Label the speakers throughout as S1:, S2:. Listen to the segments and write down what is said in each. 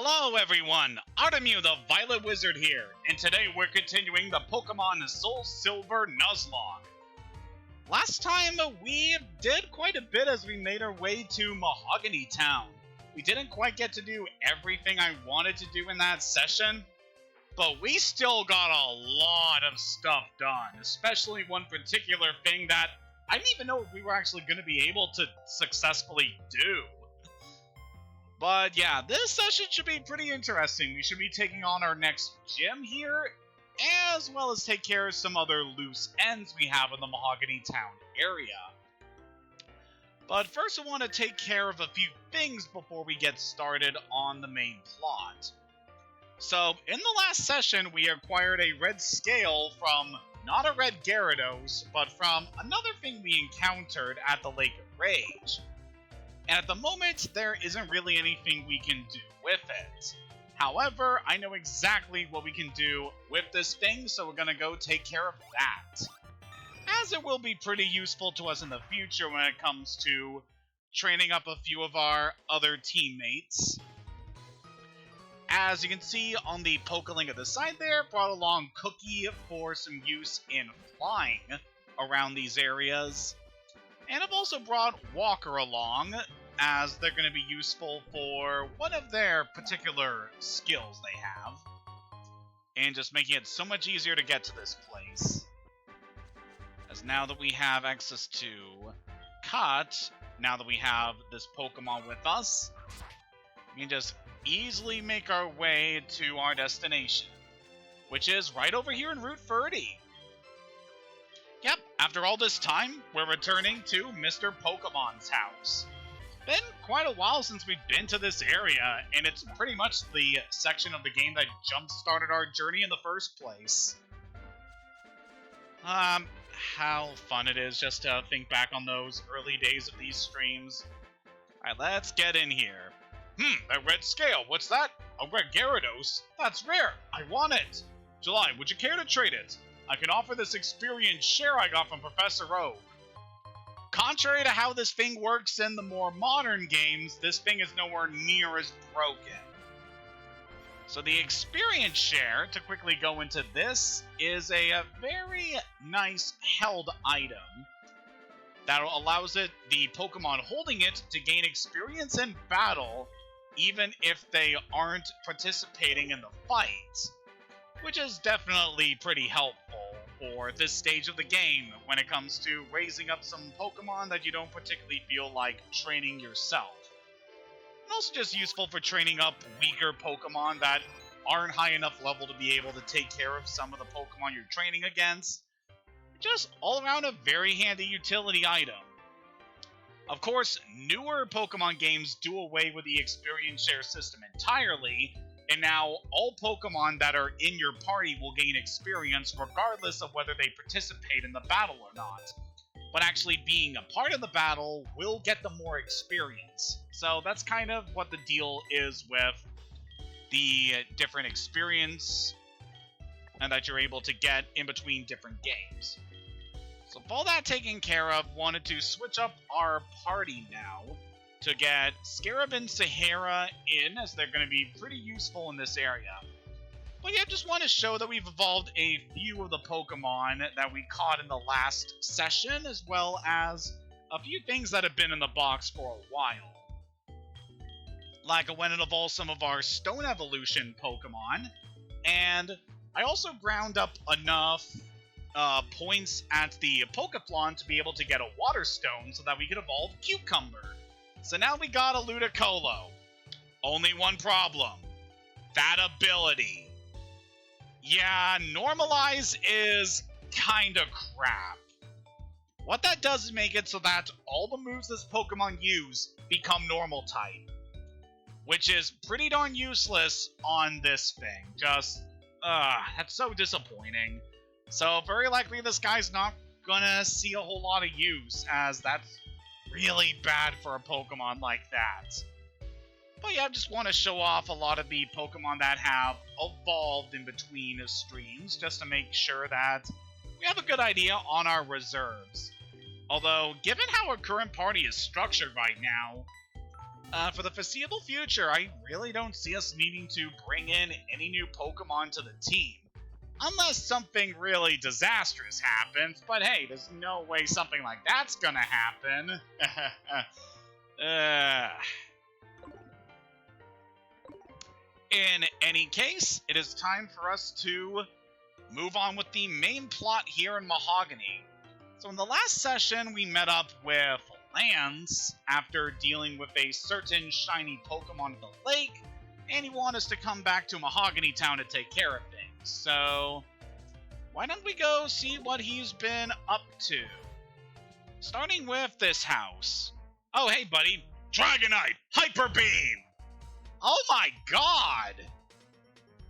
S1: Hello everyone, Artemu the Violet Wizard here, and today we're continuing the Pokémon SoulSilver Nuzlocke. Last time we did quite a bit as we made our way to Mahogany Town. We didn't quite get to do everything I wanted to do in that session, but we still got a lot of stuff done, especially one particular thing that I didn't even know if we were actually going to be able to successfully do. But yeah, this session should be pretty interesting. We should be taking on our next gym here, as well as take care of some other loose ends we have in the Mahogany Town area. But first I want to take care of a few things before we get started on the main plot. So, in the last session, we acquired a red scale from not a red Gyarados, but from another thing we encountered at the Lake of Rage. And at the moment, there isn't really anything we can do with it. However, I know exactly what we can do with this thing, so we're going to go take care of that. As it will be pretty useful to us in the future when it comes to training up a few of our other teammates. As you can see on the Pokelink at the side there, brought along Cookie for some use in flying around these areas. And I've also brought Walker along, as they're going to be useful for one of their particular skills they have. And just making it so much easier to get to this place. As now that we have access to Cut, now that we have this Pokemon with us, we can just easily make our way to our destination, which is right over here in Route 30. Yep, after all this time, we're returning to Mr. Pokemon's house. Been quite a while since we've been to this area, and it's pretty much the section of the game that jump-started our journey in the first place. How fun it is just to think back on those early days of these streams. Alright, let's get in here. That red scale, what's that? A red Gyarados? That's rare! I want it! July, would you care to trade it? I can offer this experience share I got from Professor Oak. Contrary to how this thing works in the more modern games, this thing is nowhere near as broken. So the experience share, to quickly go into this, is a very nice held item that allows the Pokemon holding it to gain experience in battle, even if they aren't participating in the fight, which is definitely pretty helpful for this stage of the game when it comes to raising up some Pokemon that you don't particularly feel like training yourself. And also just useful for training up weaker Pokemon that aren't high enough level to be able to take care of some of the Pokemon you're training against. Just all around a very handy utility item. Of course, newer Pokemon games do away with the experience share system entirely, and now all Pokemon that are in your party will gain experience regardless of whether they participate in the battle or not. But actually being a part of the battle will get them more experience. So that's kind of what the deal is with the different experience and that you're able to get in between different games. So with all that taken care of, wanted to switch up our party now to get Scarab and Sahara in, as they're going to be pretty useful in this area. But yeah, just want to show that we've evolved a few of the Pokemon that we caught in the last session, as well as a few things that have been in the box for a while. Like I went and evolved some of our Stone Evolution Pokemon, and I also ground up enough points at the Pokeflon to be able to get a Water Stone so that we could evolve Cucumber. So now we got a Ludicolo. Only one problem. That ability. Yeah, Normalize is kinda crap. What that does is make it so that all the moves this Pokemon use become normal type, which is pretty darn useless on this thing. Just, that's so disappointing. So very likely this guy's not gonna see a whole lot of use, as that's really bad for a Pokemon like that. But yeah, I just want to show off a lot of the Pokemon that have evolved in between streams, just to make sure that we have a good idea on our reserves. Although, given how our current party is structured right now, For the foreseeable future, I really don't see us needing to bring in any new Pokemon to the team. Unless something really disastrous happens, but hey, there's no way something like that's gonna happen. In any case, it is time for us to move on with the main plot here in Mahogany. So in the last session, we met up with Lance after dealing with a certain shiny Pokemon at the lake, and he wanted us to come back to Mahogany Town to take care of things. So why don't we go see what he's been up to? Starting with this house. Oh, hey, buddy. Dragonite! Hyper Beam! Oh my god!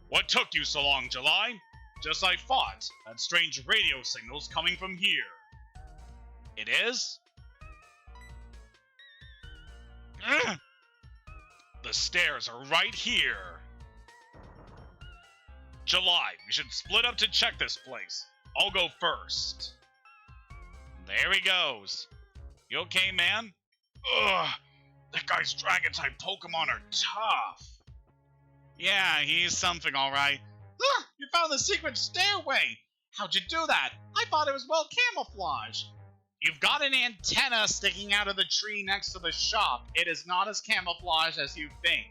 S1: What took you so long, July? Just I thought. That strange radio signal's coming from here. It is? Ugh. The stairs are right here. July, we should split up to check this place. I'll go first. There he goes. You okay, man? Ugh, that guy's Dragon-type Pokemon are tough. Yeah, he's something, alright. Look, you found the secret stairway. How'd you do that? I thought it was well camouflaged. You've got an antenna sticking out of the tree next to the shop. It is not as camouflaged as you think.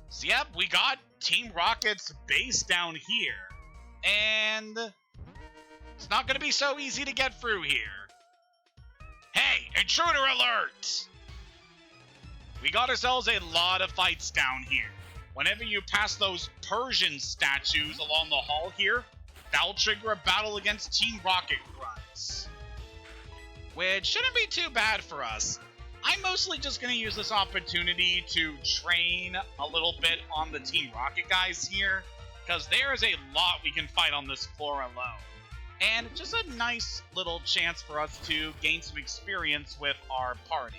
S1: So yep, we got Team Rocket's base down here. And it's not going to be so easy to get through here. Hey, intruder alert! We got ourselves a lot of fights down here. Whenever you pass those Persian statues along the hall here, that'll trigger a battle against Team Rocket grunts. Which shouldn't be too bad for us. I'm mostly just going to use this opportunity to train a little bit on the Team Rocket guys here, because there is a lot we can fight on this floor alone. And just a nice little chance for us to gain some experience with our party.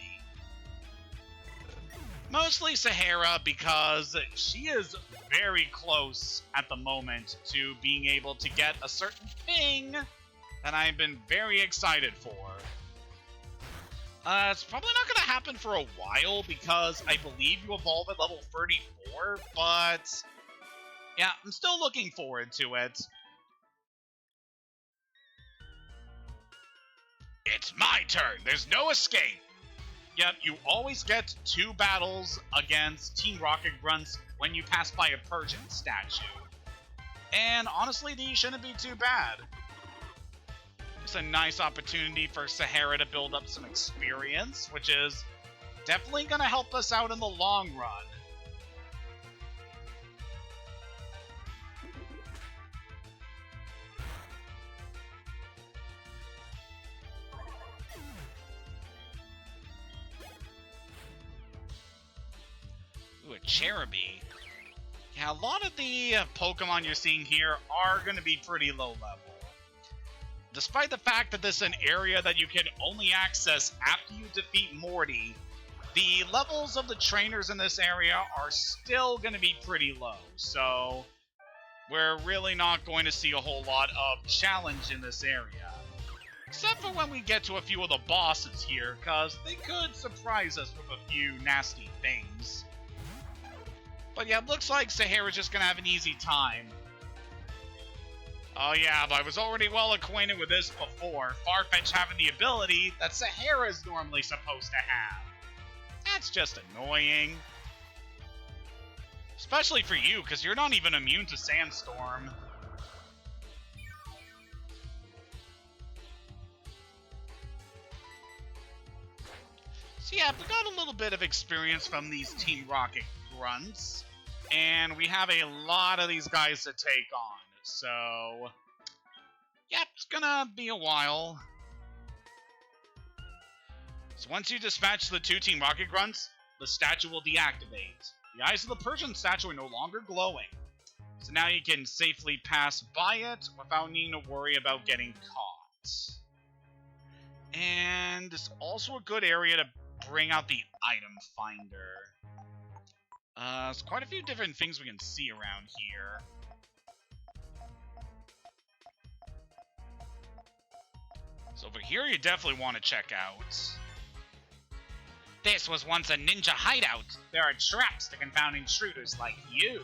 S1: Mostly Sahara, because she is very close at the moment to being able to get a certain thing that I've been very excited for. It's probably not going to happen for a while, because I believe you evolve at level 34, but yeah, I'm still looking forward to it. It's my turn. There's no escape. Yep, you always get 2 battles against Team Rocket grunts when you pass by a Persian statue. And honestly, these shouldn't be too bad. It's a nice opportunity for Sahara to build up some experience, which is definitely going to help us out in the long run. Ooh, a Cherubi. Yeah, a lot of the Pokemon you're seeing here are going to be pretty low level. Despite the fact that this is an area that you can only access after you defeat Morty, the levels of the trainers in this area are still going to be pretty low, so we're really not going to see a whole lot of challenge in this area. Except for when we get to a few of the bosses here, because they could surprise us with a few nasty things. But yeah, it looks like Sahara's just going to have an easy time. Oh yeah, but I was already well acquainted with this before, Farfetch having the ability that Sahara's normally supposed to have. That's just annoying. Especially for you, because you're not even immune to Sandstorm. So yeah, we got a little bit of experience from these Team Rocket grunts. And we have a lot of these guys to take on. So, yeah, it's gonna be a while. So once you dispatch the 2 Team Rocket grunts, the statue will deactivate. The eyes of the Persian statue are no longer glowing. So now you can safely pass by it without needing to worry about getting caught. And it's also a good area to bring out the item finder. There's quite a few different things we can see around here. So over here you definitely want to check out. This was once a ninja hideout. There are traps to confound intruders like you.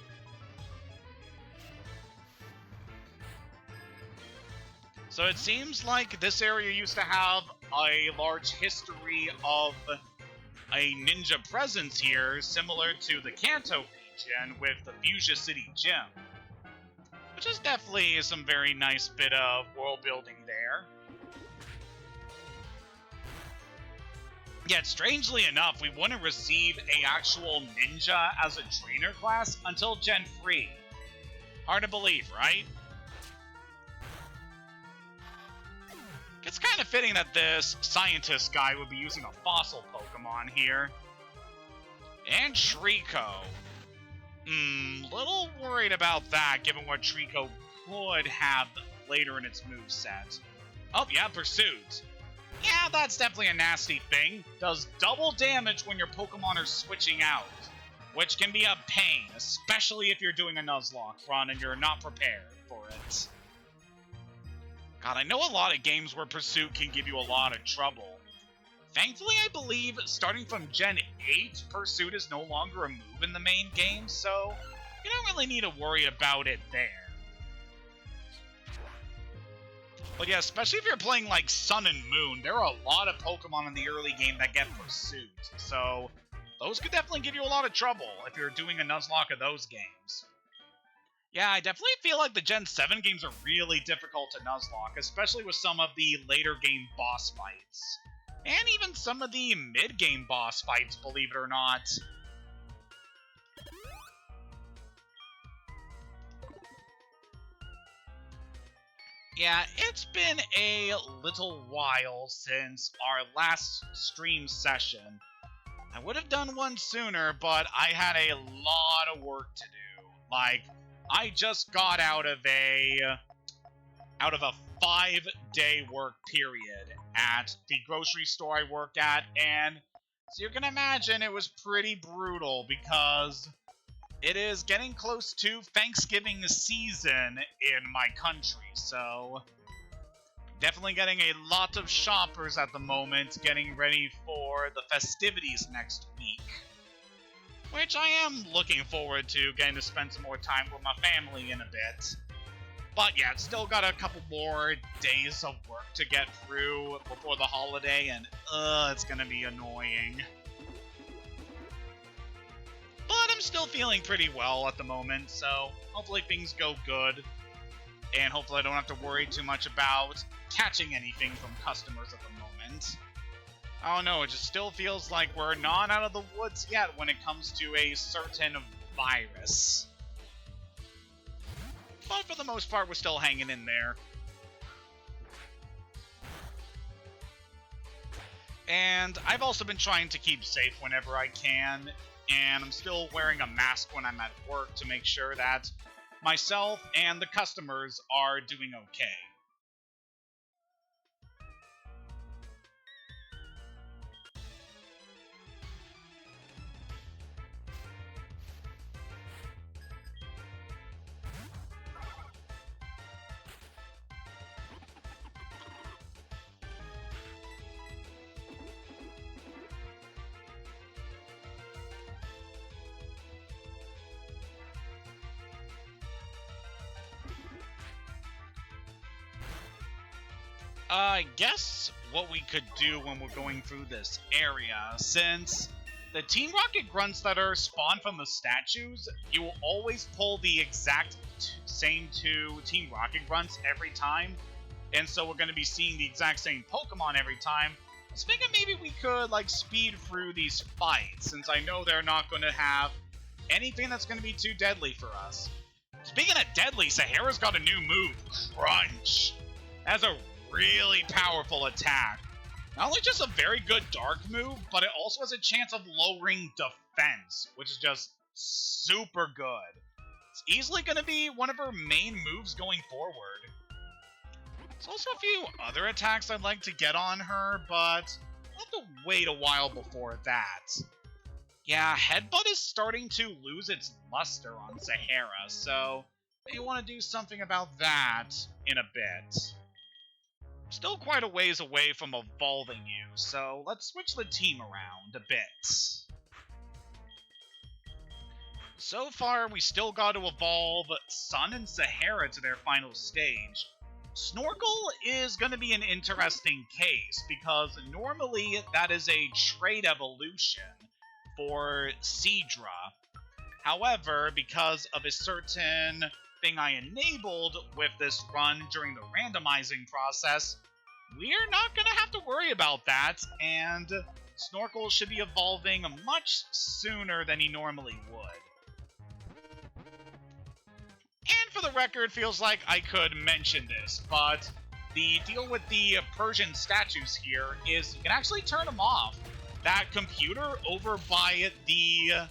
S1: So it seems like this area used to have a large history of a ninja presence here, similar to the Kanto region with the Fuchsia City Gym. Which is definitely some very nice bit of world building there. Yet, strangely enough, we wouldn't receive an actual ninja as a trainer class until Gen 3. Hard to believe, right? It's kind of fitting that this scientist guy would be using a fossil Pokemon here. And Trico. Little worried about that, given what Trico could have later in its moveset. Oh, yeah, Pursuit. Yeah, that's definitely a nasty thing. Does double damage when your Pokemon are switching out, which can be a pain, especially if you're doing a Nuzlocke run and you're not prepared for it. God, I know a lot of games where Pursuit can give you a lot of trouble. Thankfully, I believe starting from Gen 8, Pursuit is no longer a move in the main game, so you don't really need to worry about it there. But yeah, especially if you're playing like Sun and Moon, there are a lot of Pokemon in the early game that get Pursuit, so those could definitely give you a lot of trouble if you're doing a Nuzlocke of those games. Yeah, I definitely feel like the Gen 7 games are really difficult to Nuzlocke, especially with some of the later game boss fights. And even some of the mid-game boss fights, believe it or not. Yeah, it's been a little while since our last stream session. I would have done one sooner, but I had a lot of work to do. Like, I just got out of a 5-day work period at the grocery store I work at, and so you can imagine it was pretty brutal because it is getting close to Thanksgiving season in my country, so definitely getting a lot of shoppers at the moment, getting ready for the festivities next week. Which I am looking forward to, getting to spend some more time with my family in a bit. But yeah, it's still got a couple more days of work to get through before the holiday, and it's gonna be annoying. But I'm still feeling pretty well at the moment, so hopefully things go good. And hopefully I don't have to worry too much about catching anything from customers at the moment. I don't know, it just still feels like we're not out of the woods yet when it comes to a certain virus. But for the most part, we're still hanging in there. And I've also been trying to keep safe whenever I can, and I'm still wearing a mask when I'm at work to make sure that myself and the customers are doing okay. I guess what we could do when we're going through this area, since the Team Rocket grunts that are spawned from the statues, you will always pull the exact same 2 Team Rocket grunts every time, and so we're going to be seeing the exact same Pokemon every time. I was thinking maybe we could like speed through these fights, since I know they're not going to have anything that's going to be too deadly for us. Speaking of deadly, Sahara's got a new move, Crunch. That's a really powerful attack. Not only just a very good dark move, but it also has a chance of lowering defense, which is just super good. It's easily going to be one of her main moves going forward. There's also a few other attacks I'd like to get on her, but I'll have to wait a while before that. Yeah, Headbutt is starting to lose its luster on Sahara, so you want to do something about that in a bit. Still quite a ways away from evolving you, so let's switch the team around a bit. So far, we still got to evolve Sun and Sahara to their final stage. Snorkel is going to be an interesting case, because normally that is a trait evolution for Seadra. However, because of a certain thing I enabled with this run during the randomizing process, we're not going to have to worry about that, and Snorkel should be evolving much sooner than he normally would. And for the record, feels like I could mention this, but the deal with the Persian statues here is you can actually turn them off. That computer over by the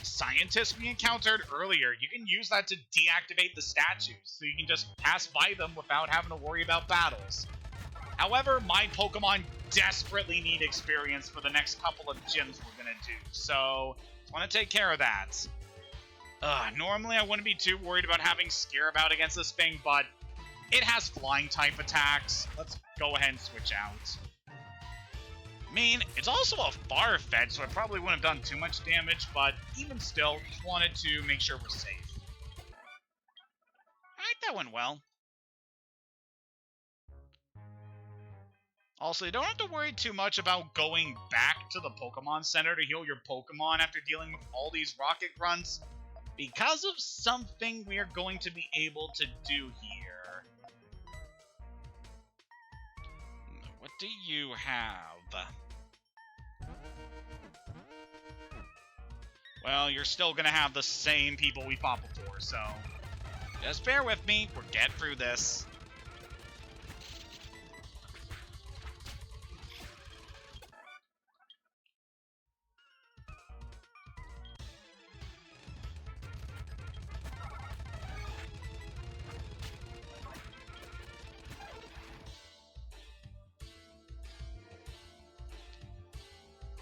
S1: scientist we encountered earlier, you can use that to deactivate the statues, so you can just pass by them without having to worry about battles. However, my Pokemon desperately need experience for the next couple of gyms we're gonna do, so I want to take care of that. Normally I wouldn't be too worried about having Scare About against this thing, but it has flying type attacks. Let's go ahead and switch out. I mean, it's also a Farfetch, so it probably wouldn't have done too much damage, but even still, just wanted to make sure we're safe. Alright, that went well. Also, you don't have to worry too much about going back to the Pokemon Center to heal your Pokemon after dealing with all these rocket grunts, because of something we are going to be able to do here. What do you have? Well, you're still gonna have the same people we fought before, so just bear with me. We'll get through this.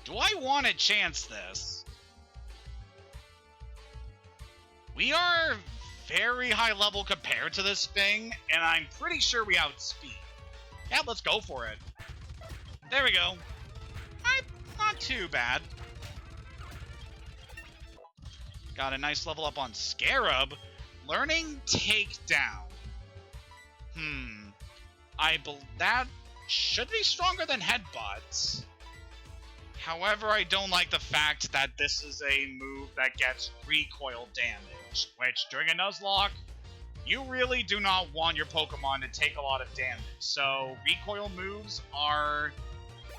S1: Do I want to chance this? We are very high level compared to this thing, and I'm pretty sure we outspeed. Yeah, let's go for it. There we go. Not too bad. Got a nice level up on Scarab. Learning Takedown. That should be stronger than Headbutt. However, I don't like the fact that this is a move that gets recoil damage, which, during a Nuzlocke, you really do not want your Pokemon to take a lot of damage. So, recoil moves are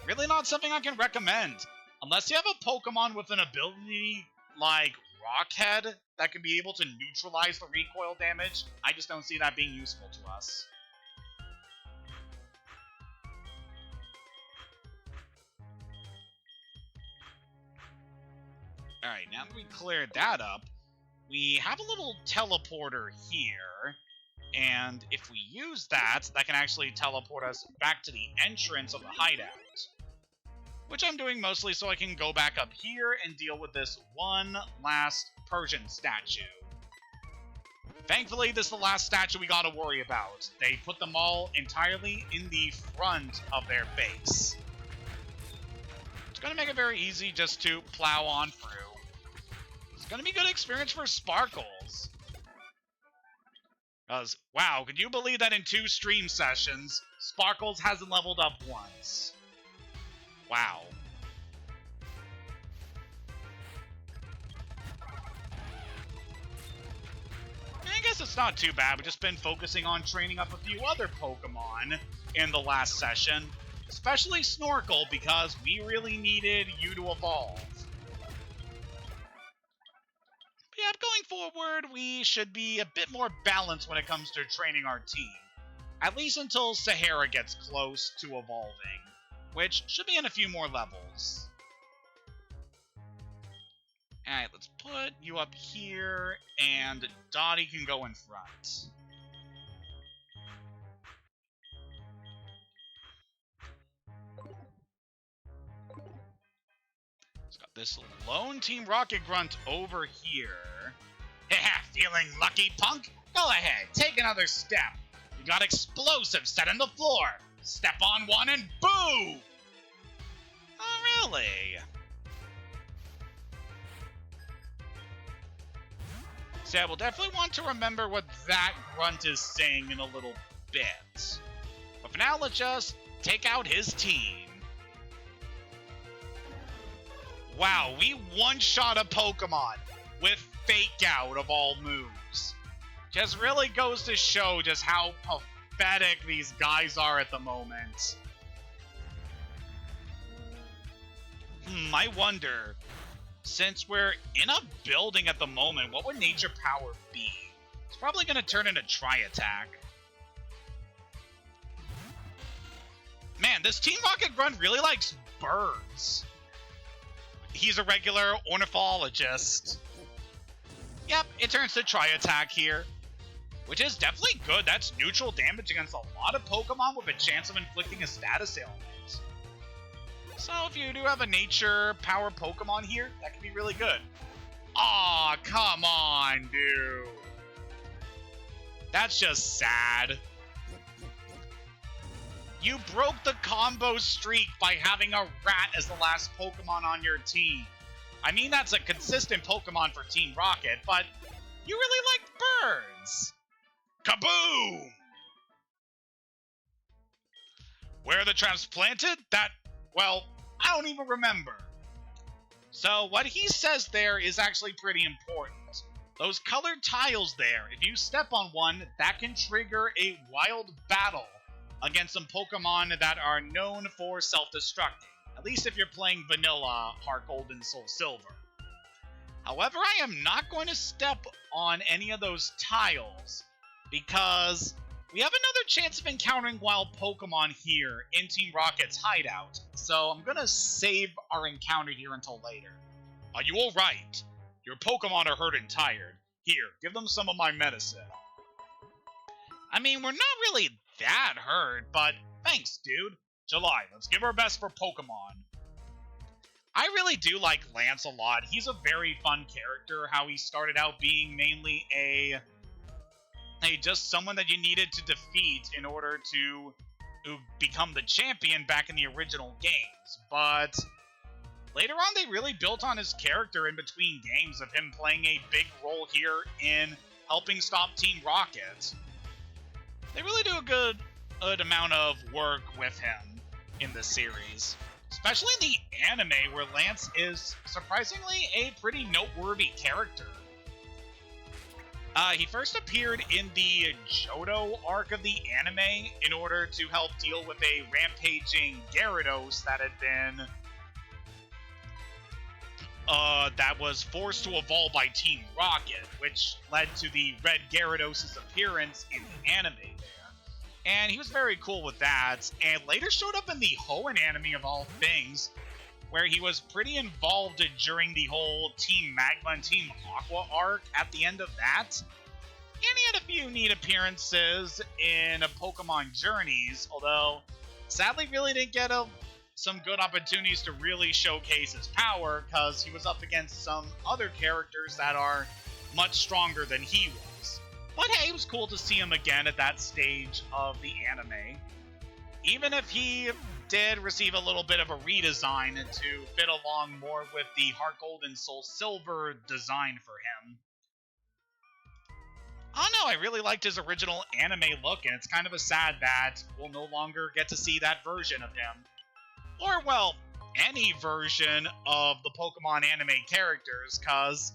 S1: really not something I can recommend. Unless you have a Pokemon with an ability like Rockhead that can be able to neutralize the recoil damage, I just don't see that being useful to us. Alright, now that we cleared that up, we have a little teleporter here, and if we use that, that can actually teleport us back to the entrance of the hideout. Which I'm doing mostly so I can go back up here and deal with this one last Persian statue. Thankfully, this is the last statue we gotta worry about. They put them all entirely in the front of their base. It's gonna make it very easy just to plow on through. It's gonna be good experience for Sparkles. Because, wow, could you believe that in 2 stream sessions, Sparkles hasn't leveled up once? Wow. I guess it's not too bad. We've just been focusing on training up a few other Pokemon in the last session. Especially Snorkel, because we really needed you to evolve. But yeah, going forward, we should be a bit more balanced when it comes to training our team. At least until Sahara gets close to evolving, which should be in a few more levels. Alright, let's put you up here, and Dottie can go in front. It's got this Lone Team Rocket Grunt over here. Feeling lucky, punk? Go ahead, take another step. You got explosives set on the floor. Step on one and boo! Oh, really? So yeah, we'll definitely want to remember what that grunt is saying in a little bit. But for now, let's just take out his team. Wow, we one-shot a Pokemon with Fake Out of all moves. Just really goes to show just how pathetic these guys are at the moment. I wonder, since we're in a building at the moment, what would Nature Power be? It's probably going to turn into Tri-Attack. Man, this Team Rocket Grunt really likes birds. He's a regular ornithologist. Yep, it turns to Tri-Attack here, which is definitely good. That's neutral damage against a lot of Pokemon with a chance of inflicting a status ailment. So if you do have a Nature Power Pokemon here, that could be really good. Aw, come on, dude. That's just sad. You broke the combo streak by having a rat as the last Pokemon on your team. I mean, that's a consistent Pokemon for Team Rocket, but you really like birds. Kaboom! Where are the traps planted? Well, I don't even remember. So what he says there is actually pretty important. Those colored tiles there, if you step on one, that can trigger a wild battle against some Pokemon that are known for self-destructing. At least if you're playing vanilla Heart Gold and Soul Silver. However, I am not going to step on any of those tiles because we have another chance of encountering wild Pokemon here in Team Rocket's hideout. So I'm going to save our encounter here until later. Are you alright? Your Pokemon are hurt and tired. Here, give them some of my medicine. I mean, we're not really that hurt, but thanks, dude. July, let's give our best for Pokemon. I really do like Lance a lot. He's a very fun character, how he started out being mainly just someone that you needed to defeat in order to become the champion back in the original games. But later on, they really built on his character in between games of him playing a big role here in helping stop Team Rocket. They really do a good amount of work with him in this series. Especially in the anime, where Lance is surprisingly a pretty noteworthy character. He first appeared in the Johto arc of the anime in order to help deal with a rampaging Gyarados that had been that was forced to evolve by Team Rocket, which led to the Red Gyarados' appearance in the anime there. And he was very cool with that, and later showed up in the Hoenn anime of all things, where he was pretty involved during the whole Team Magma and Team Aqua arc at the end of that. And he had a few neat appearances in Pokemon Journeys, although sadly really didn't get some good opportunities to really showcase his power, because he was up against some other characters that are much stronger than he was. But hey, it was cool to see him again at that stage of the anime. Even if he did receive a little bit of a redesign to fit along more with the Heart Gold and Soul Silver design for him. I don't know, I really liked his original anime look, and it's kind of a sad that we'll no longer get to see that version of him. Or, well, any version of the Pokemon anime characters, because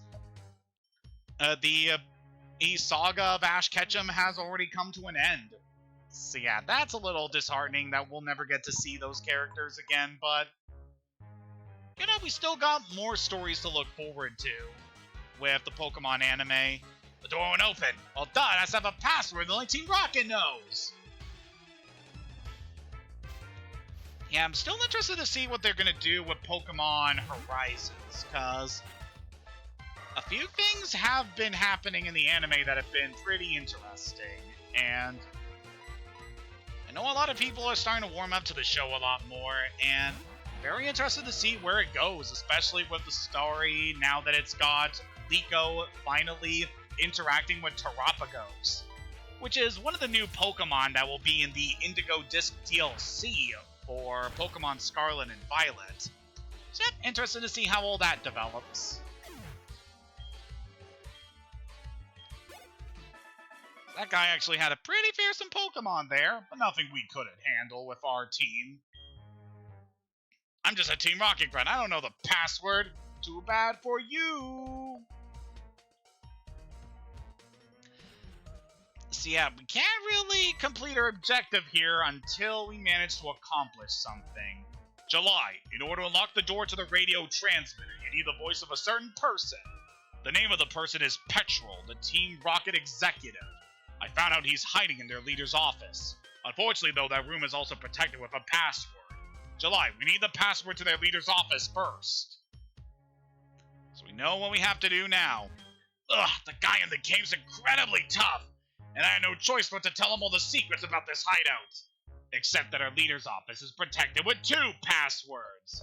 S1: the saga of Ash Ketchum has already come to an end. So yeah, that's a little disheartening that we'll never get to see those characters again, but you know, we still got more stories to look forward to with the Pokemon anime. The door won't open. Well, duh, it has to have a password that only Team Rocket knows. Yeah, I'm still interested to see what they're going to do with Pokemon Horizons, because a few things have been happening in the anime that have been pretty interesting, and I know a lot of people are starting to warm up to the show a lot more, and very interested to see where it goes, especially with the story now that it's got Liko finally interacting with Terapagos. which is one of the new Pokemon that will be in the Indigo Disc DLC for Pokemon Scarlet and Violet. So yeah, interested to see how all that develops. That guy actually had a pretty fearsome Pokemon there, but nothing we couldn't handle with our team. I'm just a Team Rocket grunt. I don't know the password. Too bad for you. So yeah, we can't really complete our objective here until we manage to accomplish something. July, in order to unlock the door to the radio transmitter, you need the voice of a certain person. The name of the person is Petrol, the Team Rocket executive. I found out he's hiding in their leader's office. Unfortunately, though, that room is also protected with a password. July, we need the password to their leader's office first. So we know what we have to do now. Ugh, the guy in the game's incredibly tough, and I had no choice but to tell him all the secrets about this hideout. Except that our leader's office is protected with 2 passwords.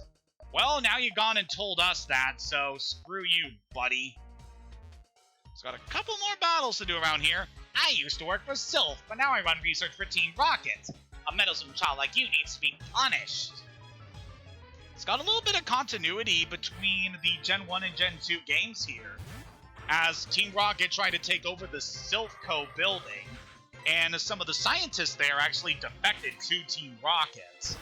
S1: Well, now you've gone and told us that, so screw you, buddy. It's got a couple more battles to do around here. I used to work for Sylph, but now I run research for Team Rocket. A meddlesome child like you needs to be punished. It's got a little bit of continuity between the Gen 1 and Gen 2 games here, as Team Rocket tried to take over the Sylphco building, and some of the scientists there actually defected to Team Rocket.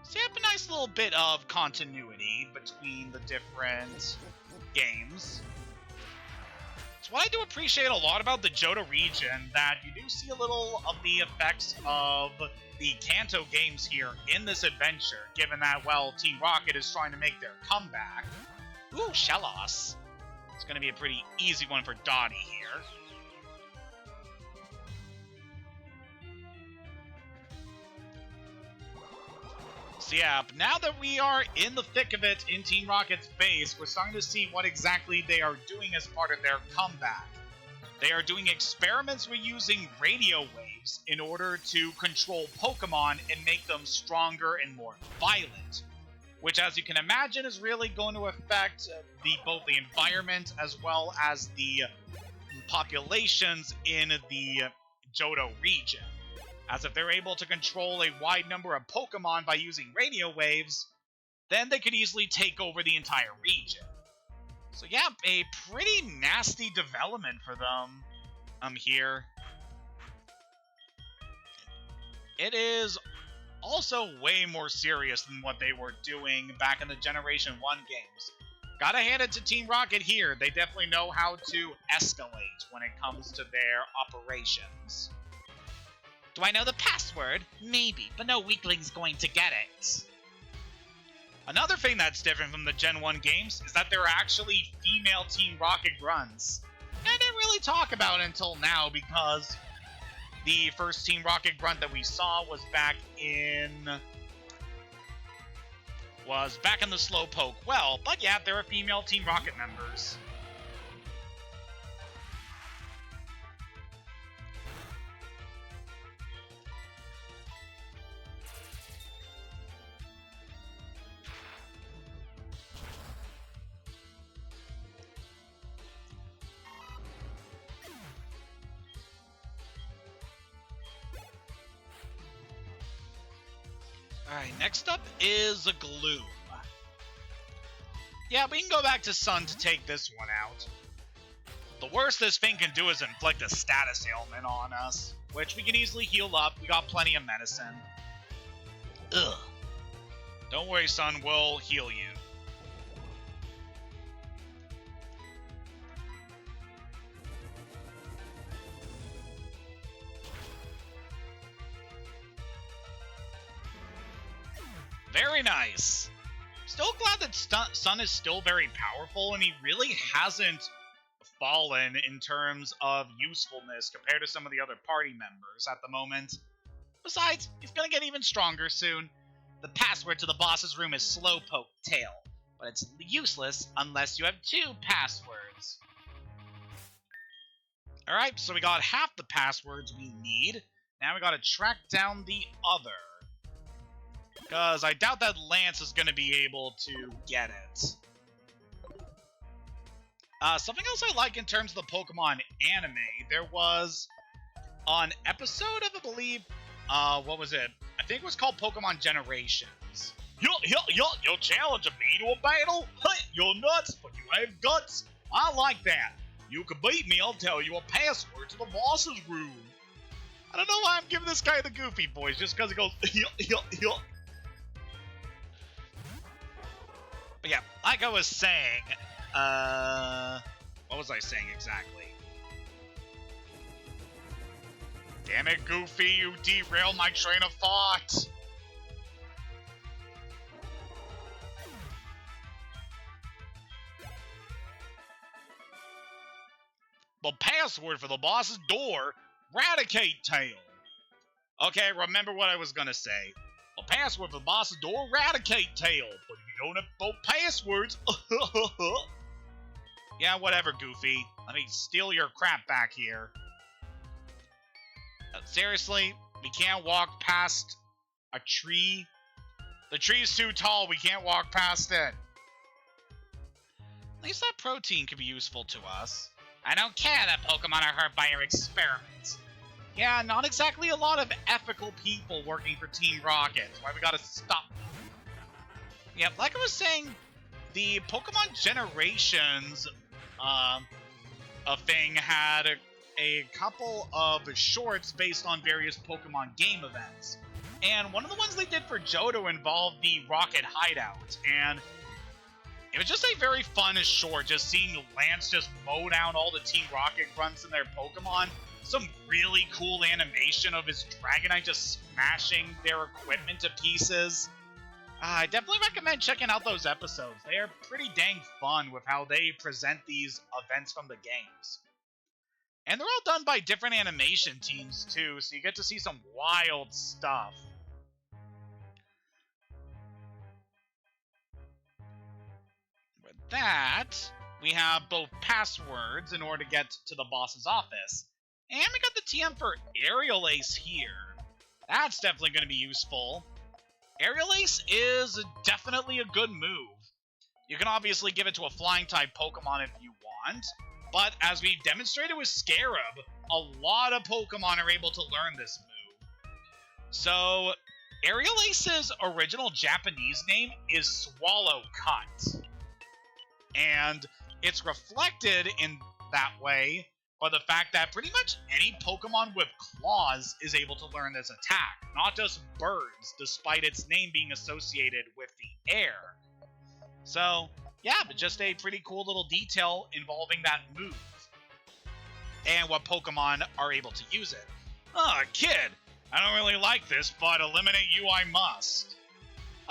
S1: So you have a nice little bit of continuity between the different games. So what I do appreciate a lot about the Johto region, that you do see a little of the effects of the Kanto games here in this adventure, given that, well, Team Rocket is trying to make their comeback. Ooh, Shellos. It's going to be a pretty easy one for Dottie here. So yeah, now that we are in the thick of it in Team Rocket's base, we're starting to see what exactly they are doing as part of their comeback. They are doing experiments with using radio waves in order to control Pokemon and make them stronger and more violent, which, as you can imagine, is really going to affect both the environment as well as the populations in the Johto region. As if they're able to control a wide number of Pokemon by using radio waves, then they could easily take over the entire region. So yeah, a pretty nasty development for them here. It is also way more serious than what they were doing back in the Generation 1 games. Gotta hand it to Team Rocket here. They definitely know how to escalate when it comes to their operations. Do I know the password? Maybe, but no weakling's going to get it. Another thing that's different from the Gen 1 games is that there are actually female Team Rocket grunts. I didn't really talk about it until now because the first Team Rocket grunt that we saw was back in the Slowpoke well, but yeah, there are female Team Rocket members. Alright, next up is a Gloom. Yeah, we can go back to Sun to take this one out. The worst this thing can do is inflict a status ailment on us, which we can easily heal up. We got plenty of medicine. Ugh. Don't worry, Sun, we'll heal you. Very nice. Still glad that Sun is still very powerful, and he really hasn't fallen in terms of usefulness compared to some of the other party members at the moment. Besides, he's gonna get even stronger soon. The password to the boss's room is Slowpoke Tail, but it's useless unless you have 2 passwords. Alright, so we got half the passwords we need. Now we gotta track down the other. Because I doubt that Lance is going to be able to get it. Something else I like in terms of the Pokemon anime, there was an episode of, I believe, what was it? I think it was called Pokemon Generations. You're challenging me to a battle? Hey, you're nuts, but you have guts. I like that. You can beat me, I'll tell you a password to the boss's room. I don't know why I'm giving this guy the goofy voice, just because he goes, But yeah, like I was saying, what was I saying exactly? Damn it, Goofy, you derailed my train of thought! The password for the boss's door, Raticate Tail. Okay, remember what I was gonna say. The password for the boss's door, Raticate Tail. But if you don't have both passwords, yeah, whatever, Goofy. Let me steal your crap back here. Seriously, we can't walk past a tree? The tree's too tall, we can't walk past it. At least that protein could be useful to us. I don't care that Pokemon are hurt by your experiments. Yeah, not exactly a lot of ethical people working for Team Rocket. Why we gotta stop them. Yep, like I was saying, the Pokemon Generations thing had a couple of shorts based on various Pokemon game events. And one of the ones they did for Johto involved the Rocket Hideout. And it was just a very fun short, just seeing Lance just mow down all the Team Rocket grunts and their Pokemon. Some really cool animation of his Dragonite just smashing their equipment to pieces. I definitely recommend checking out those episodes. They are pretty dang fun with how they present these events from the games. And they're all done by different animation teams too, so you get to see some wild stuff. With that, we have both passwords in order to get to the boss's office. And we got the TM for Aerial Ace here. That's definitely going to be useful. Aerial Ace is definitely a good move. You can obviously give it to a Flying-type Pokemon if you want, but as we demonstrated with Scarab, a lot of Pokemon are able to learn this move. So, Aerial Ace's original Japanese name is Swallow Cut. And it's reflected in that way by the fact that pretty much any Pokemon with claws is able to learn this attack, not just birds, despite its name being associated with the air. So, yeah, but just a pretty cool little detail involving that move, and what Pokemon are able to use it. Oh, kid, I don't really like this, but eliminate you I must.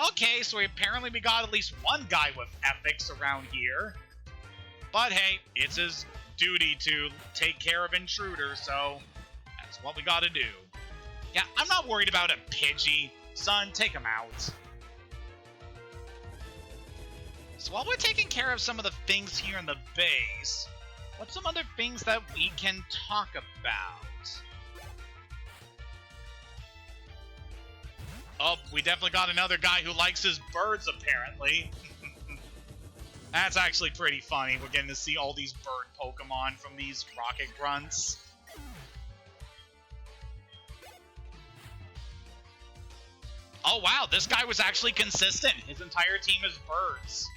S1: Okay, so apparently we got at least one guy with ethics around here. But hey, it's his duty to take care of intruders, so that's what we gotta do. Yeah, I'm not worried about a Pidgey. Son, take him out. So while we're taking care of some of the things here in the base, what's some other things that we can talk about? Oh, we definitely got another guy who likes his birds, apparently. That's actually pretty funny. We're getting to see all these bird Pokemon from these rocket grunts. Oh wow, this guy was actually consistent. His entire team is birds.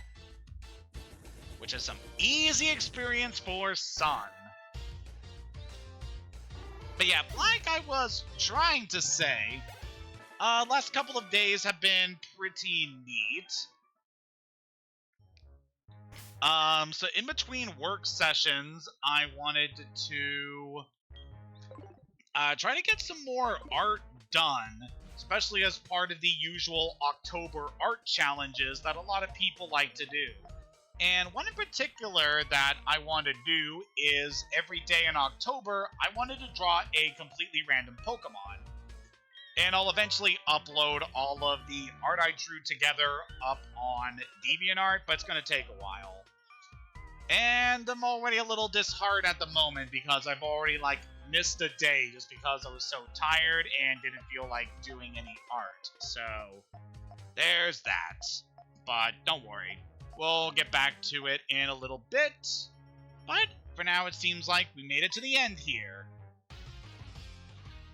S1: Which is some easy experience for Sun. But yeah, like I was trying to say, last couple of days have been pretty neat. So in between work sessions, I wanted to try to get some more art done, especially as part of the usual October art challenges that a lot of people like to do. And one in particular that I want to do is every day in October, I wanted to draw a completely random Pokemon. And I'll eventually upload all of the art I drew together up on DeviantArt, but it's going to take a while. And I'm already a little disheartened at the moment because I've already, missed a day just because I was so tired and didn't feel like doing any art. So, there's that. But don't worry. We'll get back to it in a little bit. But for now, it seems like we made it to the end here.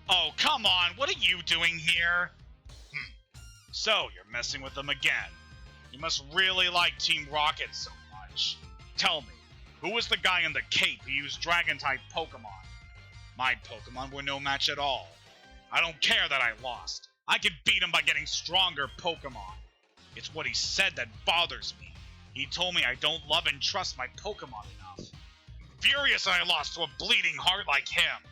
S1: Oh, come on, what are you doing here? So, you're messing with them again. You must really like Team Rocket so much. Tell me, who was the guy in the cape who used Dragon-type Pokemon? My Pokemon were no match at all. I don't care that I lost. I can beat him by getting stronger Pokemon. It's what he said that bothers me. He told me I don't love and trust my Pokemon enough. Furious that I lost to a bleeding heart like him.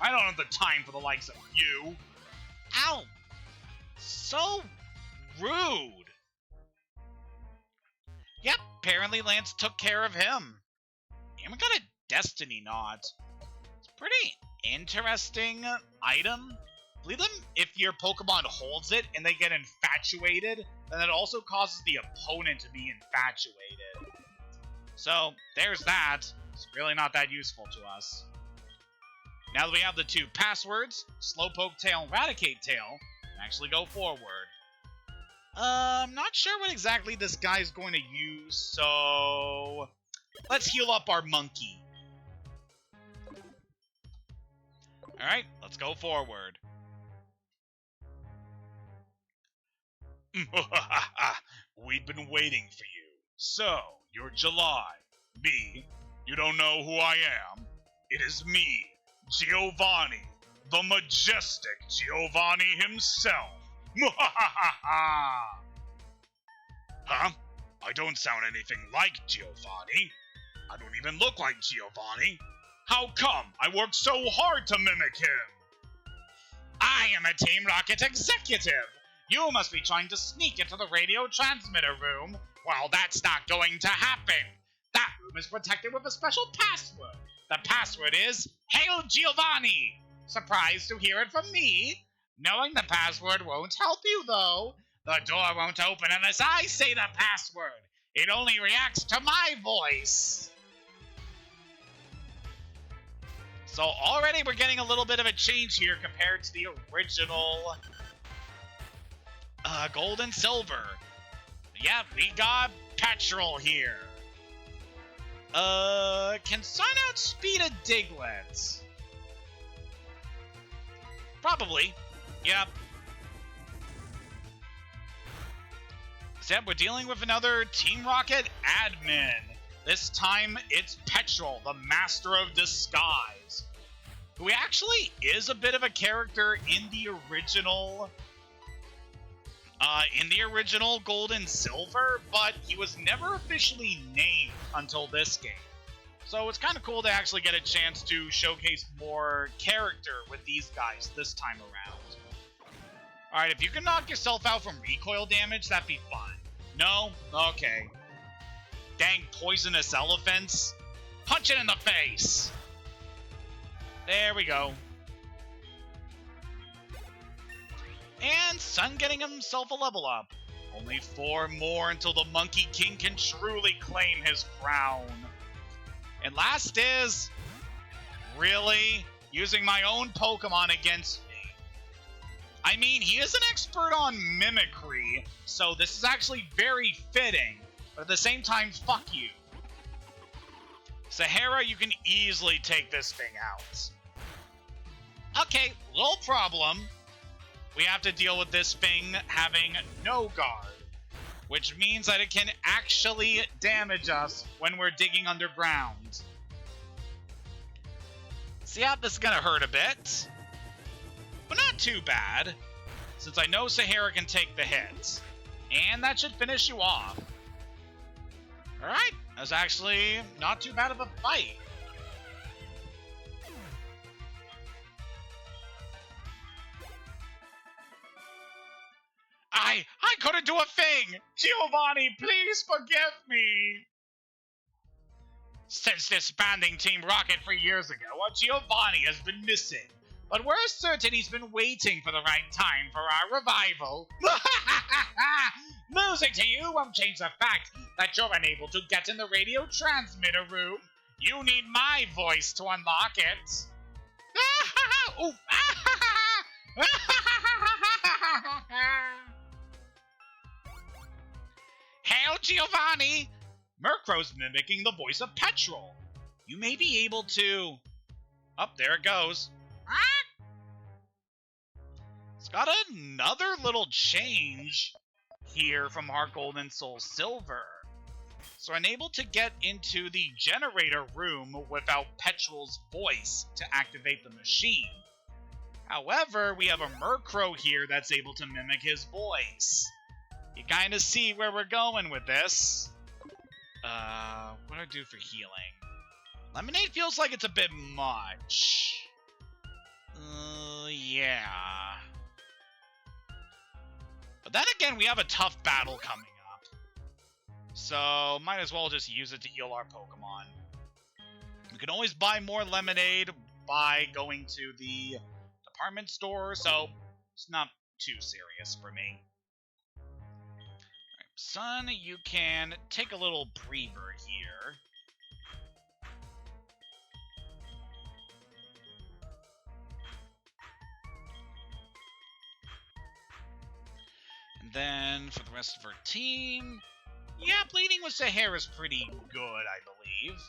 S1: I don't have the time for the likes of you. Ow! So rude. Yep, apparently Lance took care of him. And we got a Destiny Knot. It's a pretty interesting item. I believe them if your Pokemon holds it and they get infatuated, then it also causes the opponent to be infatuated. So, there's that. It's really not that useful to us. Now that we have the two passwords, Slowpoke Tail and Raticate Tail, we can actually go forward. I'm not sure what exactly this guy's going to use, so let's heal up our monkey. Alright, let's go forward. We've been waiting for you. So, you're July. Me, you don't know who I am? It is me, Giovanni, the majestic Giovanni himself. Huh? I don't sound anything like Giovanni. I don't even look like Giovanni. How come? I worked so hard to mimic him. I am a Team Rocket executive. You must be trying to sneak into the radio transmitter room. Well, that's not going to happen. That room is protected with a special password. The password is, Hail Giovanni! Surprised to hear it from me? Knowing the password won't help you, though. The door won't open unless I say the password. It only reacts to my voice. So already we're getting a little bit of a change here compared to the original Gold and Silver. Yeah, we got Petrol here. Can Sun outspeed a Diglett? Probably. Yep. So we're dealing with another Team Rocket admin. This time it's Petrol, the Master of Disguise, who actually is a bit of a character in the original Gold and Silver, but he was never officially named until this game. So it's kind of cool to actually get a chance to showcase more character with these guys this time around. Alright, if you can knock yourself out from recoil damage, that'd be fine. No? Okay. Dang poisonous elephants. Punch it in the face! There we go. And Sun getting himself a level up. Only 4 more until the Monkey King can truly claim his crown. And last is... really? Using my own Pokemon against me. I mean, he is an expert on mimicry, so this is actually very fitting. But at the same time, fuck you. Sahara, you can easily take this thing out. Okay, little problem. We have to deal with this thing having no guard, which means that it can actually damage us when we're digging underground. So yeah, this is gonna hurt a bit, but not too bad, since I know Sahara can take the hits, and that should finish you off. Alright, that's actually not too bad of a fight. I couldn't do a thing! Giovanni, please forgive me! Since disbanding Team Rocket 3 years ago, Giovanni has been missing. But we're certain he's been waiting for the right time for our revival. Losing to you won't change the fact that you're unable to get in the radio transmitter room. You need my voice to unlock it. Hail Giovanni! Murkrow's mimicking the voice of Petrol. you may be able to... Oh, there it goes. It's got another little change here from Heart Gold and Soul Silver. So I'm able to get into the generator room without Petrol's voice to activate the machine. However, we have a Murkrow here that's able to mimic his voice. You kind of see where we're going with this. What do I do for healing? Lemonade feels like it's a bit much. Yeah. But then again, we have a tough battle coming up. So, might as well just use it to heal our Pokemon. We can always buy more lemonade by going to the department store, so it's not too serious for me. Alright, son, you can take a little breather here. And then, for the rest of our team... Yeah, bleeding with Sahara is pretty good, I believe.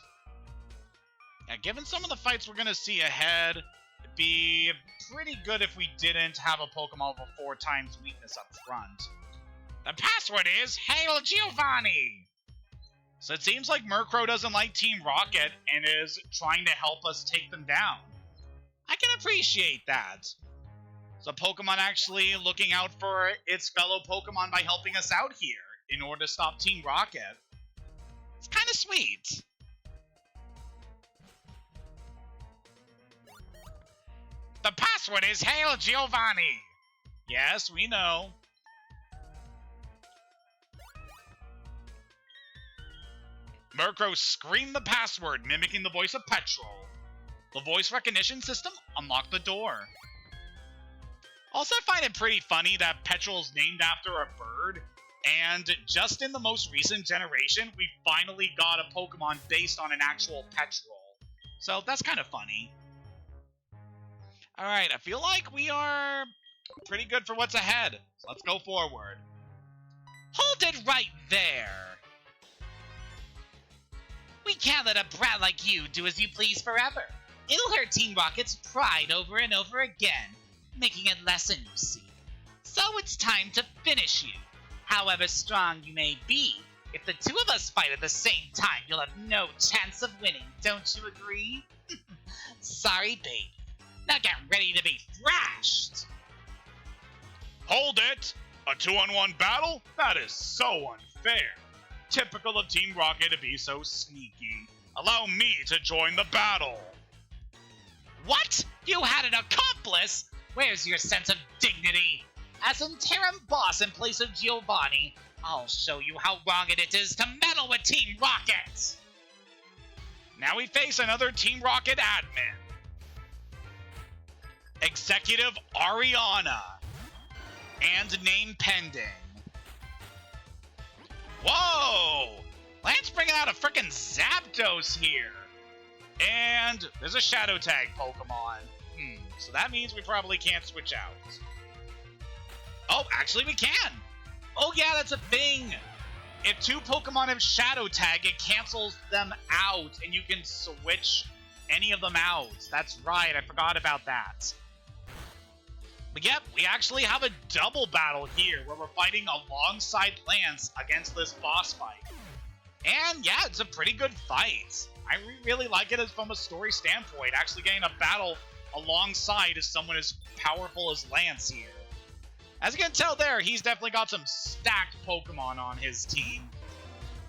S1: Yeah, given some of the fights we're going to see ahead, it'd be pretty good if we didn't have a Pokemon with a 4 times weakness up front. The password is Hail Giovanni! So it seems like Murkrow doesn't like Team Rocket and is trying to help us take them down. I can appreciate that. So Pokemon actually looking out for its fellow Pokemon by helping us out here in order to stop Team Rocket. It's kind of sweet. The password is Hail Giovanni! Yes, we know. Murkrow screamed the password, mimicking the voice of Petrol. The voice recognition system unlocked the door. Also, I find it pretty funny that Petrol's named after a bird, and just in the most recent generation, we finally got a Pokemon based on an actual Petrol. So that's kind of funny. Alright, I feel like we are pretty good for what's ahead. So let's go forward.
S2: Hold it right there! We can't let a brat like you do as you please forever. It'll hurt Team Rocket's pride over and over again, making it lessen, you see. So it's time to finish you. However strong you may be, if the two of us fight at the same time, you'll have no chance of winning, don't you agree? Sorry, babe. Now get ready to be thrashed!
S1: Hold it! A 2-on-1 battle? That is so unfair. Typical of Team Rocket to be so sneaky. Allow me to join the battle.
S2: What? You had an accomplice? Where's your sense of dignity? As interim boss in place of Giovanni, I'll show you how wrong it is to meddle with Team Rocket!
S1: Now we face another Team Rocket admin. Executive Ariana. And name pending. Whoa! Lance bringing out a frickin' Zapdos here. And there's a Shadow Tag Pokemon. So that means we probably can't switch out. Oh, actually we can! Oh yeah, that's a thing! If 2 Pokemon have Shadow Tag, it cancels them out, and you can switch any of them out. That's right, I forgot about that. But yep, we actually have a double battle here, where we're fighting alongside Lance against this boss fight. And yeah, it's a pretty good fight. I really like it from a story standpoint, actually getting a battle alongside as someone as powerful as Lance here. As you can tell there, he's definitely got some stacked Pokemon on his team.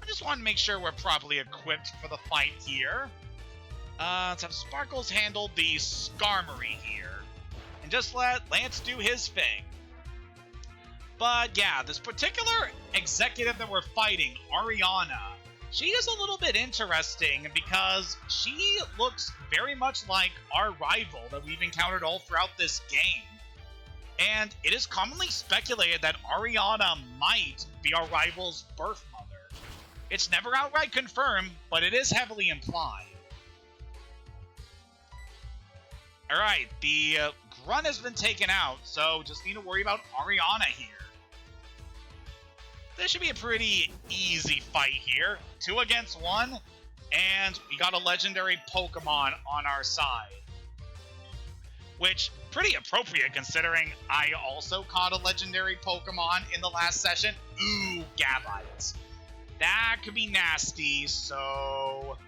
S1: I just want to make sure we're properly equipped for the fight here. Let's have Sparkles handle the Skarmory here. And just let Lance do his thing. But yeah, this particular executive that we're fighting, Ariana, she is a little bit interesting because she looks very much like our rival that we've encountered all throughout this game. And it is commonly speculated that Ariana might be our rival's birth mother. It's never outright confirmed, but it is heavily implied. Alright, the Grunt has been taken out, so just need to worry about Ariana here. This should be a pretty easy fight here. 2 against 1. And we got a legendary Pokemon on our side. Which, pretty appropriate considering I also caught a legendary Pokemon in the last session. Ooh, Gabite. That could be nasty, so...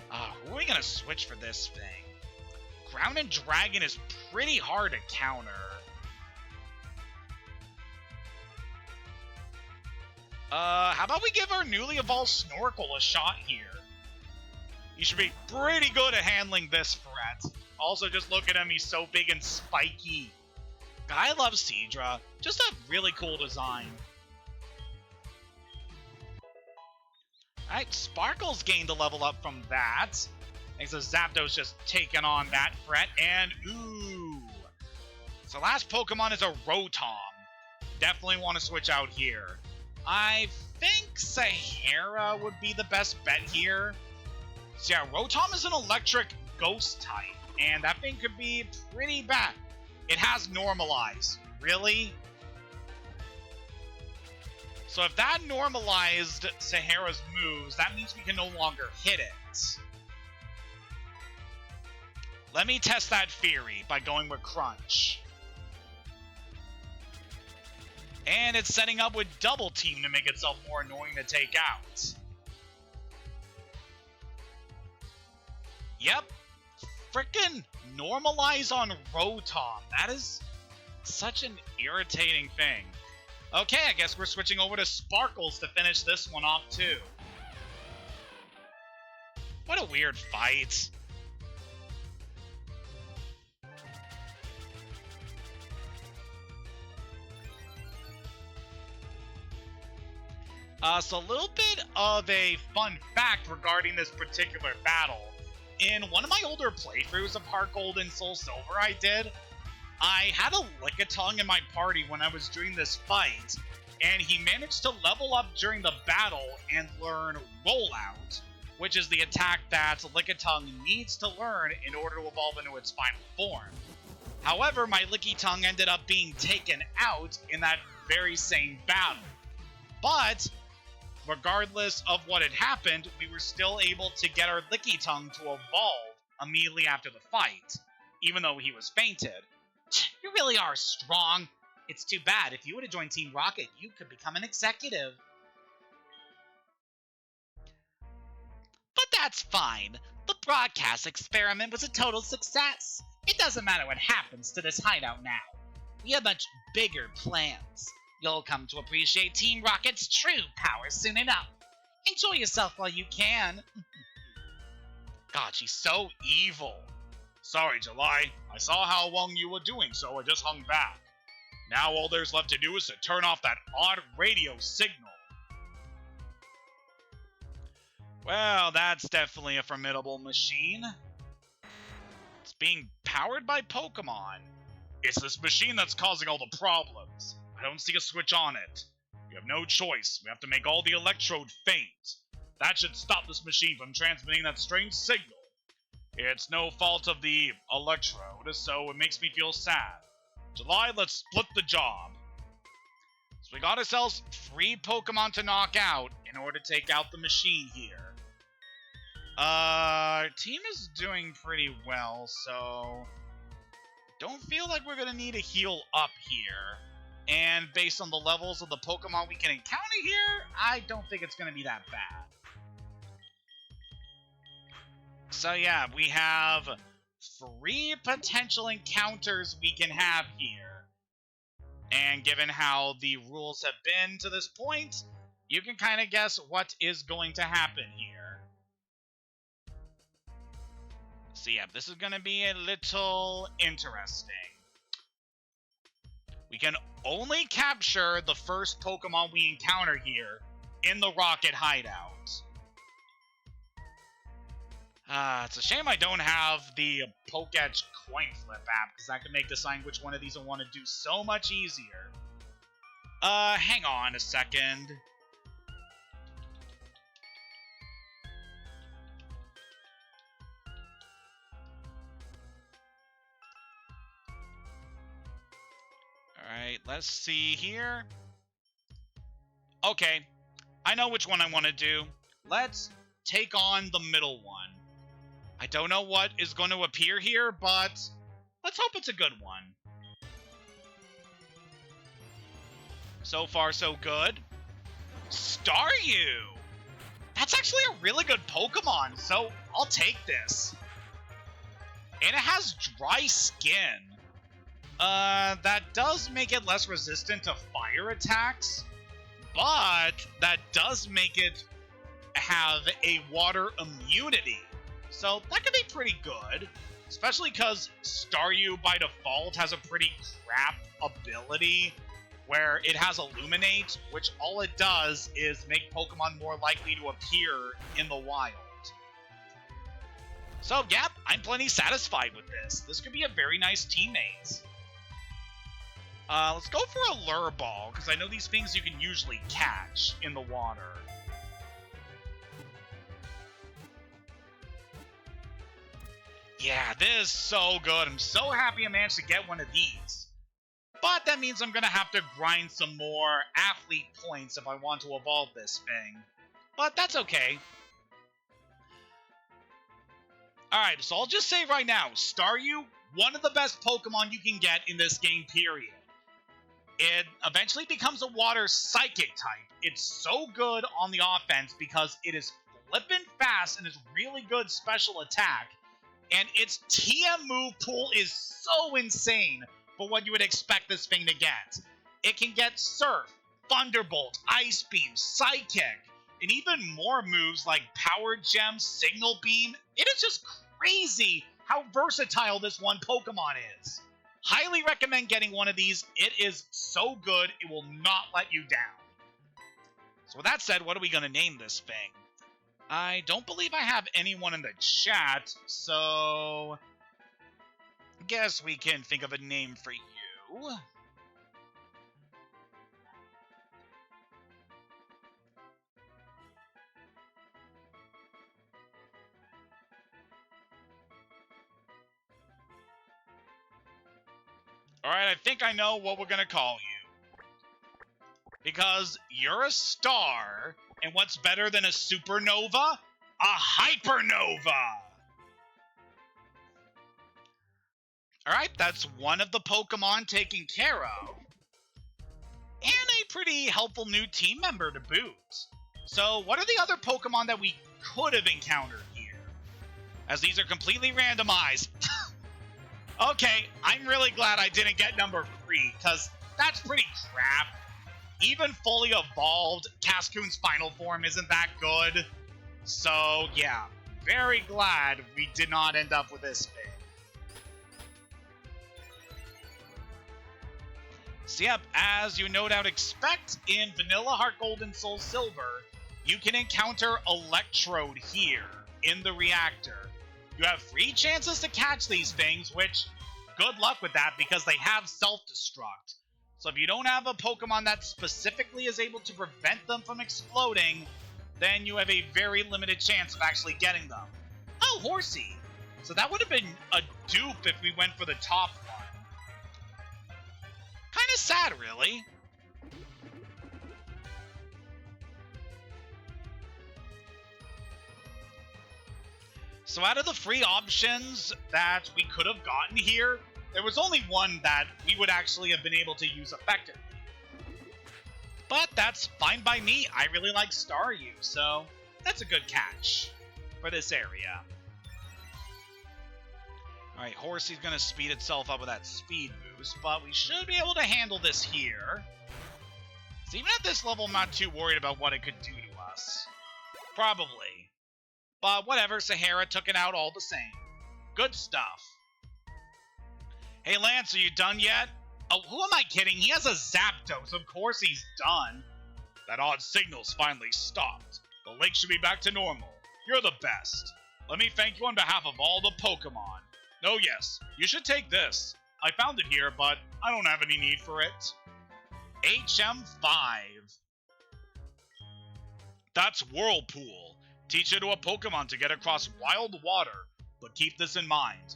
S1: who are we going to switch for this thing? Ground and Dragon is pretty hard to counter. How about we give our newly evolved Snorkel a shot here? He should be pretty good at handling this threat. Also, just look at him, he's so big and spiky. I love Seadra. Just a really cool design. Alright, Sparkle's gained a level up from that. Thanks to Zapdos just taking on that threat, and ooh. So last Pokemon is a Rotom. Definitely want to switch out here. I think Sahara would be the best bet here. So yeah, Rotom is an electric ghost type, and that thing could be pretty bad. It has Normalize. Really? So if that normalized Sahara's moves, that means we can no longer hit it. Let me test that theory by going with Crunch. And it's setting up with Double Team to make itself more annoying to take out. Yep. Frickin' Normalize on Rotom. That is such an irritating thing. Okay, I guess we're switching over to Sparkles to finish this one off too. What a weird fight. So a little bit of a fun fact regarding this particular battle. In one of my older playthroughs of Heart Gold and Soul Silver I had a Lickitung in my party when I was doing this fight, and he managed to level up during the battle and learn Rollout, which is the attack that Lickitung needs to learn in order to evolve into its final form. However, my Lickitung ended up being taken out in that very same battle. But regardless of what had happened, we were still able to get our Lickitung to evolve immediately after the fight, even though he was fainted.
S2: You really are strong. It's too bad. If you would have joined Team Rocket, you could become an executive. But that's fine. The broadcast experiment was a total success. It doesn't matter what happens to this hideout now. We have much bigger plans. You'll come to appreciate Team Rocket's true power soon enough. Enjoy yourself while you can.
S1: God, she's so evil. Sorry, July. I saw how well you were doing, so I just hung back. Now all there's left to do is to turn off that odd radio signal. Well, that's definitely a formidable machine. It's being powered by Pokemon. It's this machine that's causing all the problems. I don't see a switch on it. We have no choice. We have to make all the electrode faint. That should stop this machine from transmitting that strange signal. It's no fault of the electrode, so it makes me feel sad. July, let's split the job. So we got ourselves 3 Pokemon to knock out in order to take out the machine here. Our team is doing pretty well, so don't feel like we're gonna need to heal up here. And based on the levels of the Pokemon we can encounter here, I don't think it's gonna be that bad. So yeah, we have 3 potential encounters we can have here. And given how the rules have been to this point, you can kind of guess what is going to happen here. So yeah, this is going to be a little interesting. We can only capture the first Pokemon we encounter here in the Rocket Hideout. It's a shame I don't have the Pokédex Coin Flip app, because that could make deciding which one of these I want to do so much easier. Hang on a second. Alright, let's see here. Okay, I know which one I want to do. Let's take on the middle one. I don't know what is going to appear here, but let's hope it's a good one. So far, so good. Staryu! That's actually a really good Pokemon, so I'll take this. And it has dry skin. That does make it less resistant to fire attacks, but that does make it have a water immunity. So that could be pretty good, especially because Staryu by default has a pretty crap ability where it has Illuminate, which all it does is make Pokemon more likely to appear in the wild. So, yeah, I'm plenty satisfied with this. This could be a very nice teammate. Let's go for a Lure Ball, because I know these things you can usually catch in the water. Yeah, this is so good. I'm so happy I managed to get one of these. But that means I'm going to have to grind some more athlete points if I want to evolve this thing. But that's okay. Alright, so I'll just say right now, Staryu, one of the best Pokemon you can get in this game, period. It eventually becomes a water psychic type. It's so good on the offense because it is flippin' fast and is really good special attack. And its TM move pool is so insane for what you would expect this thing to get. It can get Surf, Thunderbolt, Ice Beam, Psychic, and even more moves like Power Gem, Signal Beam. It is just crazy how versatile this one Pokemon is. Highly recommend getting one of these. It is so good, it will not let you down. So with that said, what are we going to name this thing? I don't believe I have anyone in the chat, so I guess we can think of a name for you. Alright, I think I know what we're gonna call you. Because you're a star, and what's better than a supernova? A hypernova! Alright, that's one of the Pokemon taken care of. And a pretty helpful new team member to boot. So, what are the other Pokemon that we could have encountered here? As these are completely randomized. Okay, I'm really glad I didn't get number 3, because that's pretty crap. Even fully evolved, Cascoon's final form isn't that good. So, yeah, very glad we did not end up with this thing. So, yep, as you no doubt expect, in Vanilla Heart Gold and Soul Silver, you can encounter Electrode here, in the reactor. You have 3 chances to catch these things, which, good luck with that, because they have self-destruct. So if you don't have a Pokemon that specifically is able to prevent them from exploding, then you have a very limited chance of actually getting them. Oh, Horsey! So that would have been a dupe if we went for the top one. Kinda sad, really. So out of the 3 options that we could have gotten here, there was only one that we would actually have been able to use effectively. But that's fine by me. I really like Staryu, so that's a good catch for this area. Alright, Horsey's going to speed itself up with that speed boost, but we should be able to handle this here. So even at this level, I'm not too worried about what it could do to us. Probably. But whatever, Sahara took it out all the same. Good stuff. Hey Lance, are you done yet? Oh, who am I kidding? He has a Zapdos. Of course he's done. That odd signal's finally stopped. The lake should be back to normal. You're the best. Let me thank you on behalf of all the Pokemon. Oh yes, you should take this. I found it here, but I don't have any need for it. HM5. That's Whirlpool. Teach it to a Pokemon to get across wild water, but keep this in mind.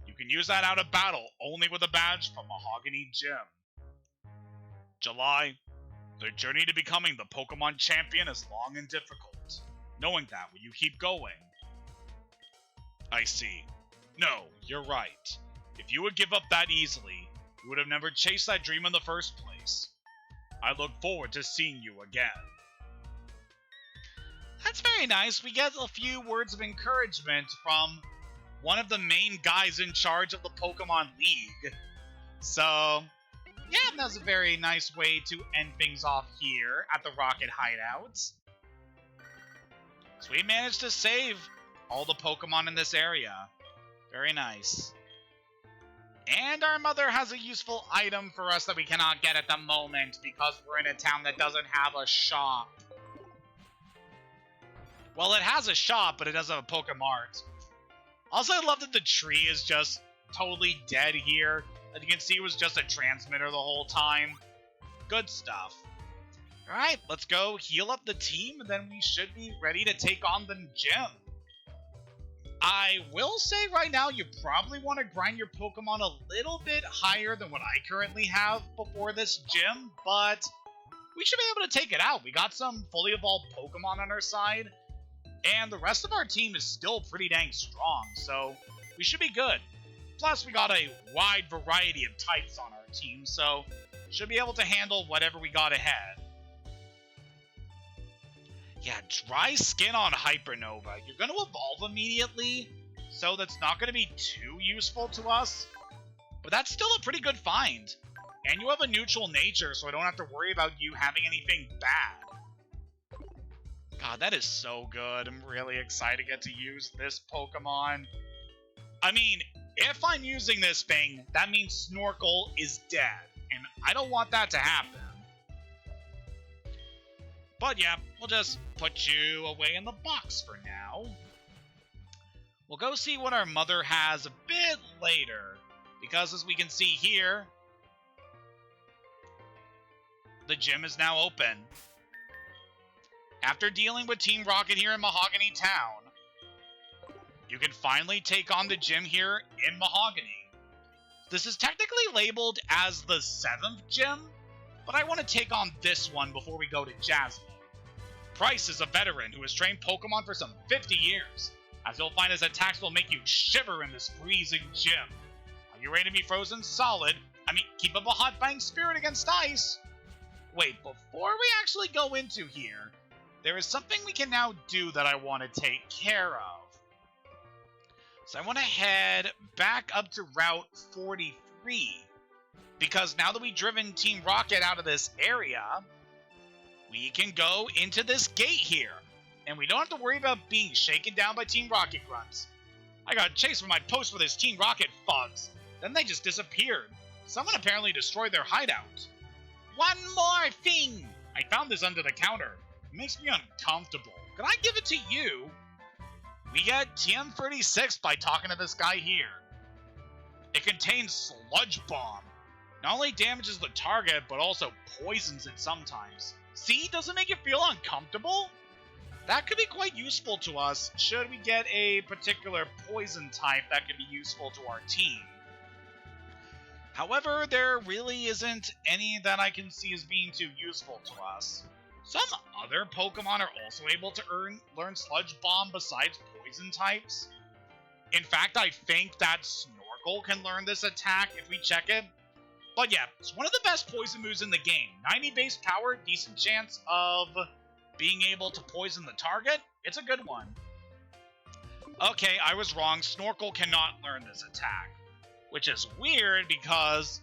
S1: You can use that out of battle only with a badge from Mahogany Gym. July. The journey to becoming the Pokemon champion is long and difficult. Knowing that, will you keep going? I see. No, you're right. If you would give up that easily, you would have never chased that dream in the first place. I look forward to seeing you again. That's very nice. We get a few words of encouragement from one of the main guys in charge of the Pokemon League. So, yeah, that's a very nice way to end things off here at the Rocket Hideout. So we managed to save all the Pokemon in this area. Very nice. And our mother has a useful item for us that we cannot get at the moment because we're in a town that doesn't have a shop. Well, it has a shop, but it doesn't have a Pokemart. Also, I love that the tree is just totally dead here. As you can see, it was just a transmitter the whole time. Good stuff. Alright, let's go heal up the team, and then we should be ready to take on the gym. I will say right now, you probably want to grind your Pokemon a little bit higher than what I currently have before this gym, but we should be able to take it out. We got some fully evolved Pokemon on our side, and the rest of our team is still pretty dang strong, so we should be good. Plus, we got a wide variety of types on our team, so should be able to handle whatever we got ahead. Yeah, dry skin on Hypernova. You're going to evolve immediately, so that's not going to be too useful to us. But that's still a pretty good find. And you have a neutral nature, so I don't have to worry about you having anything bad. God, that is so good. I'm really excited to get to use this Pokemon. I mean, if I'm using this thing, that means Snorkel is dead. And I don't want that to happen. But yeah, we'll just put you away in the box for now. We'll go see what our mother has a bit later. Because as we can see here, the gym is now open. After dealing with Team Rocket here in Mahogany Town, you can finally take on the gym here in Mahogany. This is technically labeled as the 7th gym, but I want to take on this one before we go to Jasmine. Price is a veteran who has trained Pokemon for some 50 years, as you'll find his attacks will make you shiver in this freezing gym. Are you ready to be frozen solid? I mean, keep up a hot fighting spirit against ice. Wait, before we actually go into here, there is something we can now do that I want to take care of. So I want to head back up to Route 43, because now that we've driven Team Rocket out of this area, we can go into this gate here, and we don't have to worry about being shaken down by Team Rocket grunts. I got chased from my post with his Team Rocket thugs, then they just disappeared. Someone apparently destroyed their hideout. One more thing! I found this under the counter. It makes me uncomfortable. Could I give it to you? We get TM36 by talking to this guy here. It contains Sludge Bomb. Not only damages the target, but also poisons it sometimes. See, does it make you feel uncomfortable? That could be quite useful to us should we get a particular poison type that could be useful to our team. However, there really isn't any that I can see as being too useful to us. Some other Pokemon are also able to learn Sludge Bomb besides poison types. In fact, I think that Snorkel can learn this attack if we check it. But yeah, it's one of the best poison moves in the game. 90 base power, decent chance of being able to poison the target. It's a good one. Okay, I was wrong. Snorkel cannot learn this attack. Which is weird because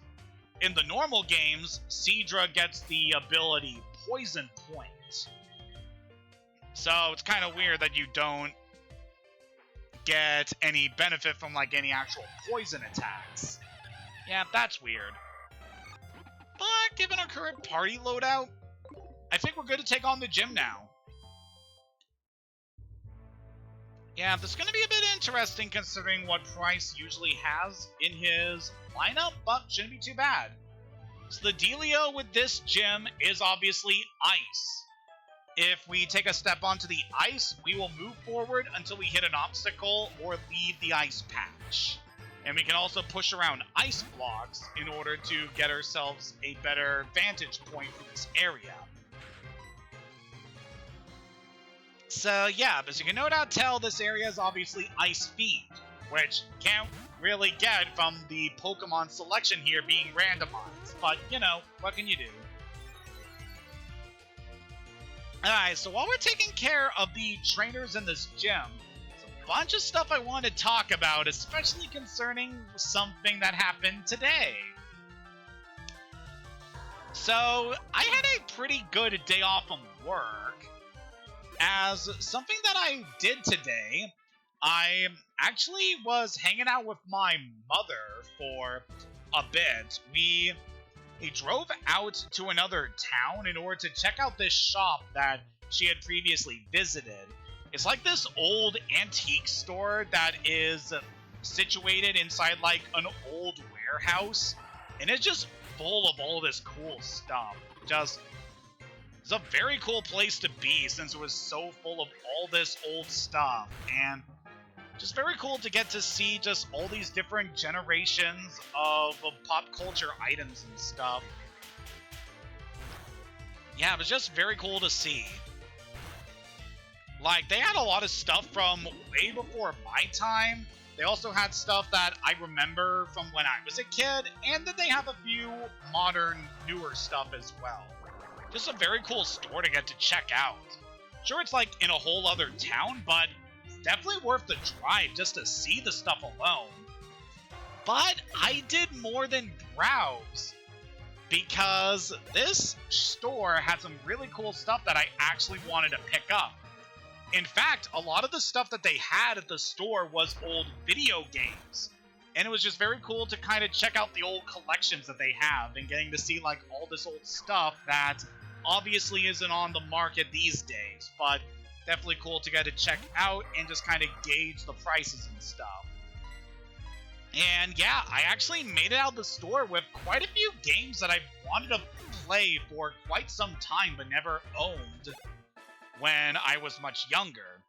S1: in the normal games, Seadra gets the ability Poison Point. So it's kind of weird that you don't get any benefit from like any actual poison attacks. Yeah, that's weird. But given our current party loadout, I think we're good to take on the gym now. Yeah, this is going to be a bit interesting considering what Price usually has in his lineup, but shouldn't be too bad. So the dealio with this gym is obviously ice. If we take a step onto the ice, we will move forward until we hit an obstacle or leave the ice patch. And we can also push around ice blocks in order to get ourselves a better vantage point for this area. So yeah, as you can no doubt tell, this area is obviously ice-themed, which can't really get from the Pokemon selection here being randomized, but you know, what can you do? Alright, so while we're taking care of the trainers in this gym, there's a bunch of stuff I want to talk about, especially concerning something that happened today. So, I had a pretty good day off from work, as something that I did today, I actually was hanging out with my mother for a bit. We drove out to another town in order to check out this shop that she had previously visited. It's like this old antique store that is situated inside like an old warehouse, and it's just full of all this cool stuff. It's a very cool place to be since it was so full of all this old stuff, and just very cool to get to see just all these different generations of pop culture items and stuff. Yeah, it was just very cool to see. Like, they had a lot of stuff from way before my time. They also had stuff that I remember from when I was a kid, and then they have a few modern, newer stuff as well. Just a very cool store to get to check out. Sure, it's like in a whole other town, but it's definitely worth the drive just to see the stuff alone. But I did more than browse, because this store had some really cool stuff that I actually wanted to pick up. In fact, a lot of the stuff that they had at the store was old video games. And it was just very cool to kind of check out the old collections that they have and getting to see like all this old stuff that obviously isn't on the market these days, but definitely cool to get to check out and just kind of gauge the prices and stuff. And yeah, I actually made it out of the store with quite a few games that I've wanted to play for quite some time but never owned when I was much younger.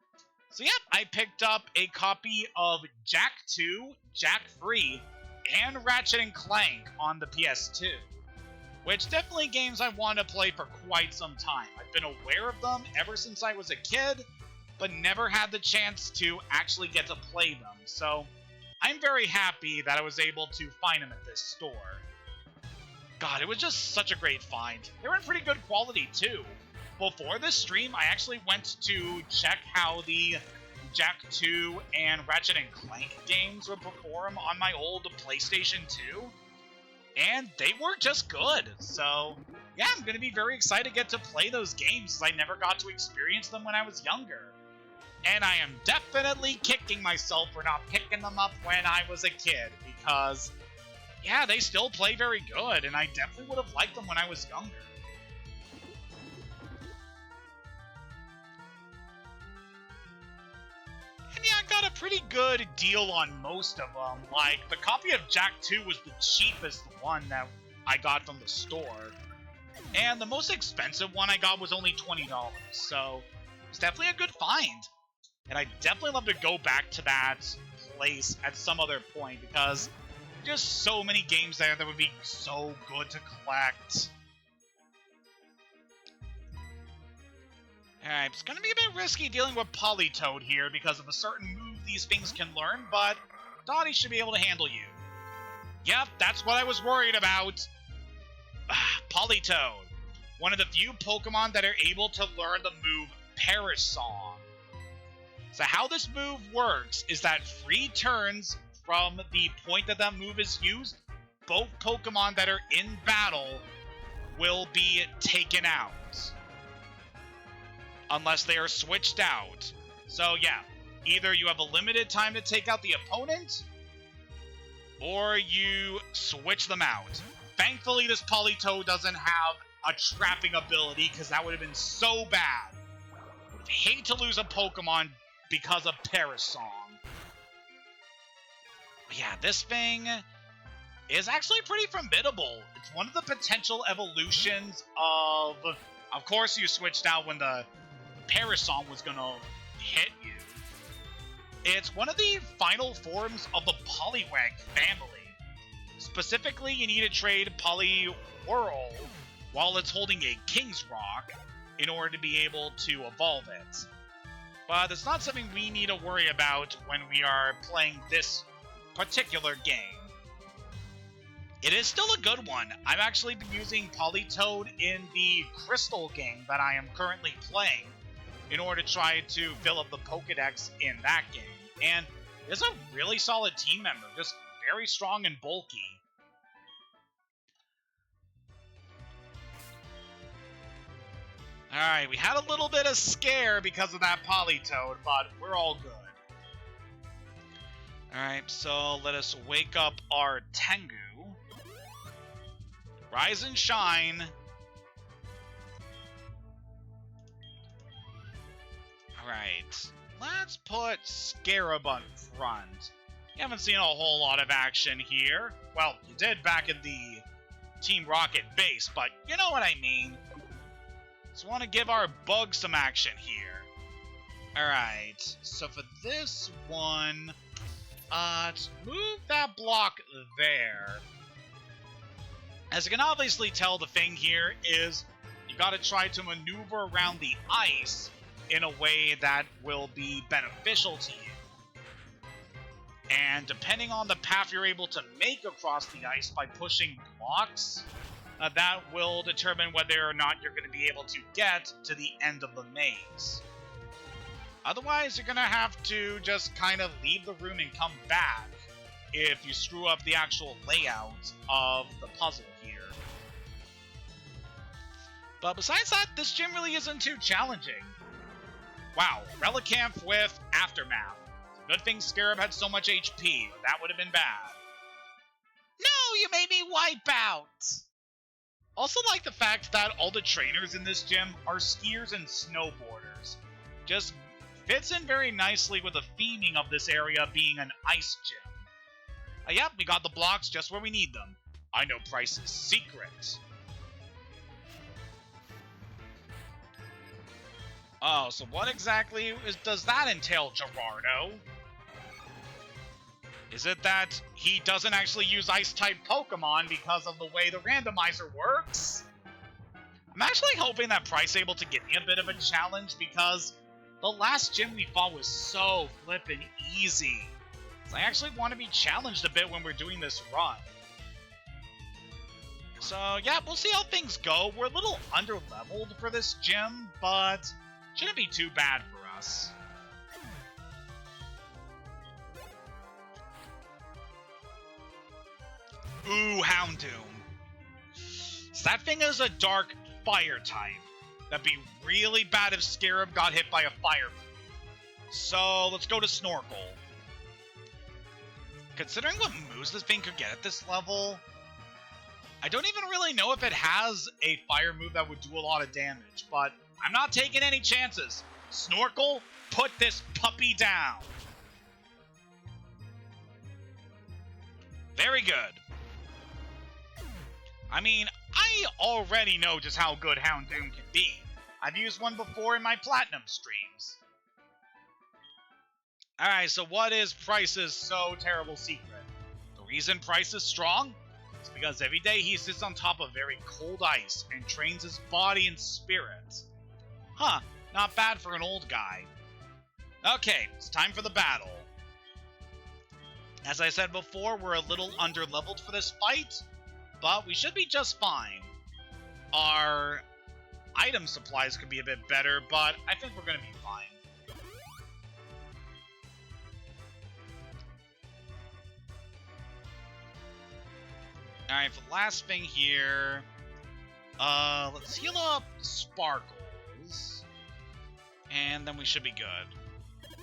S1: So yep, I picked up a copy of Jak 2, Jak 3, and Ratchet & Clank on the PS2. Which definitely games I wanted to play for quite some time. I've been aware of them ever since I was a kid, but never had the chance to actually get to play them. So I'm very happy that I was able to find them at this store. God, it was just such a great find. They were in pretty good quality too. Before this stream, I actually went to check how the Jak 2 and Ratchet & Clank games would perform on my old PlayStation 2. And they were just good. So, yeah, I'm going to be very excited to get to play those games, as I never got to experience them when I was younger. And I am definitely kicking myself for not picking them up when I was a kid, because, yeah, they still play very good, and I definitely would have liked them when I was younger. And yeah, I got a pretty good deal on most of them. Like, the copy of Jak 2 was the cheapest one that I got from the store. And the most expensive one I got was only $20, so it's definitely a good find. And I'd definitely love to go back to that place at some other point, because there's so many games there that would be so good to collect. Alright, it's going to be a bit risky dealing with Politoed here because of a certain move these things can learn, but Dottie should be able to handle you. Yep, that's what I was worried about. Politoed, one of the few Pokemon that are able to learn the move Perish Song. So how this move works is that 3 turns from the point that that move is used, both Pokemon that are in battle will be taken out, unless they are switched out. So yeah, either you have a limited time to take out the opponent, or you switch them out. Thankfully, this Politoed doesn't have a trapping ability, because that would have been so bad. I would hate to lose a Pokemon because of Perish Song. But yeah, this thing is actually pretty formidable. It's one of the potential evolutions of course you switched out when the Perish Song was gonna hit you. It's one of the final forms of the Poliwag family. Specifically, you need to trade Poliwhirl while it's holding a King's Rock in order to be able to evolve it. but it's not something we need to worry about when we are playing this particular game. It is still a good one. I've actually been using Politoed in the Crystal game that I am currently playing in order to try to fill up the Pokedex in that game. And it's a really solid team member, just very strong and bulky. Alright, we had a little bit of scare because of that Politoed, but we're all good. Alright, so let us wake up our Tengu. Rise and shine. Alright, let's put Scarab on front. You haven't seen a whole lot of action here. Well, you did back in the Team Rocket base, but you know what I mean. Just want to give our bug some action here. Alright, so for this one, let's move that block there. As you can obviously tell, the thing here is you gotta try to maneuver around the ice in a way that will be beneficial to you. And depending on the path you're able to make across the ice by pushing blocks, that will determine whether or not you're going to be able to get to the end of the maze. Otherwise, you're going to have to just kind of leave the room and come back if you screw up the actual layout of the puzzle here. But besides that, this gym really isn't too challenging. Wow, Relicanth with Aftermath. Good thing Scarab had so much HP, or that would have been bad.
S2: No, you made me wipe out!
S1: Also like the fact that all the trainers in this gym are skiers and snowboarders. Just fits in very nicely with the theming of this area being an ice gym. Yep, we got the blocks just where we need them. I know Price's secret. Oh, so what exactly does that entail, Gerardo? Is it that he doesn't actually use Ice-type Pokemon because of the way the randomizer works? I'm actually hoping that Price is able to give me a bit of a challenge because the last gym we fought was so flippin' easy. So I actually want to be challenged a bit when we're doing this run. So yeah, we'll see how things go. We're a little under-leveled for this gym, but shouldn't be too bad for us. Ooh, Houndoom. So that thing is a dark fire type. That'd be really bad if Scarab got hit by a fire move. So let's go to Snorkel. Considering what moves this thing could get at this level, I don't even really know if it has a fire move that would do a lot of damage, but I'm not taking any chances. Snorkel, put this puppy down. Very good. I mean, I already know just how good Houndoom can be. I've used one before in my Platinum streams. Alright, so what is Price's so terrible secret? The reason Price is strong is because every day he sits on top of very cold ice and trains his body and spirit. Huh, not bad for an old guy. Okay, it's time for the battle. As I said before, we're a little under-leveled for this fight, but we should be just fine. Our item supplies could be a bit better, but I think we're going to be fine. Alright, for the last thing here, let's heal up Sparkles, and then we should be good.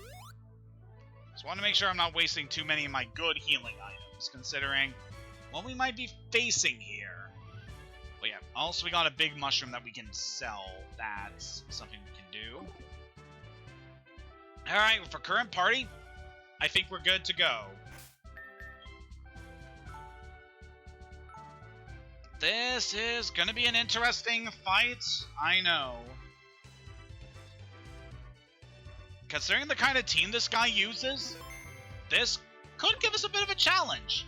S1: Just want to make sure I'm not wasting too many of my good healing items, considering what we might be facing here. But yeah, also we got a big mushroom that we can sell. That's something we can do. Alright, for current party, I think we're good to go. This is gonna be an interesting fight, I know. Considering the kind of team this guy uses, this could give us a bit of a challenge.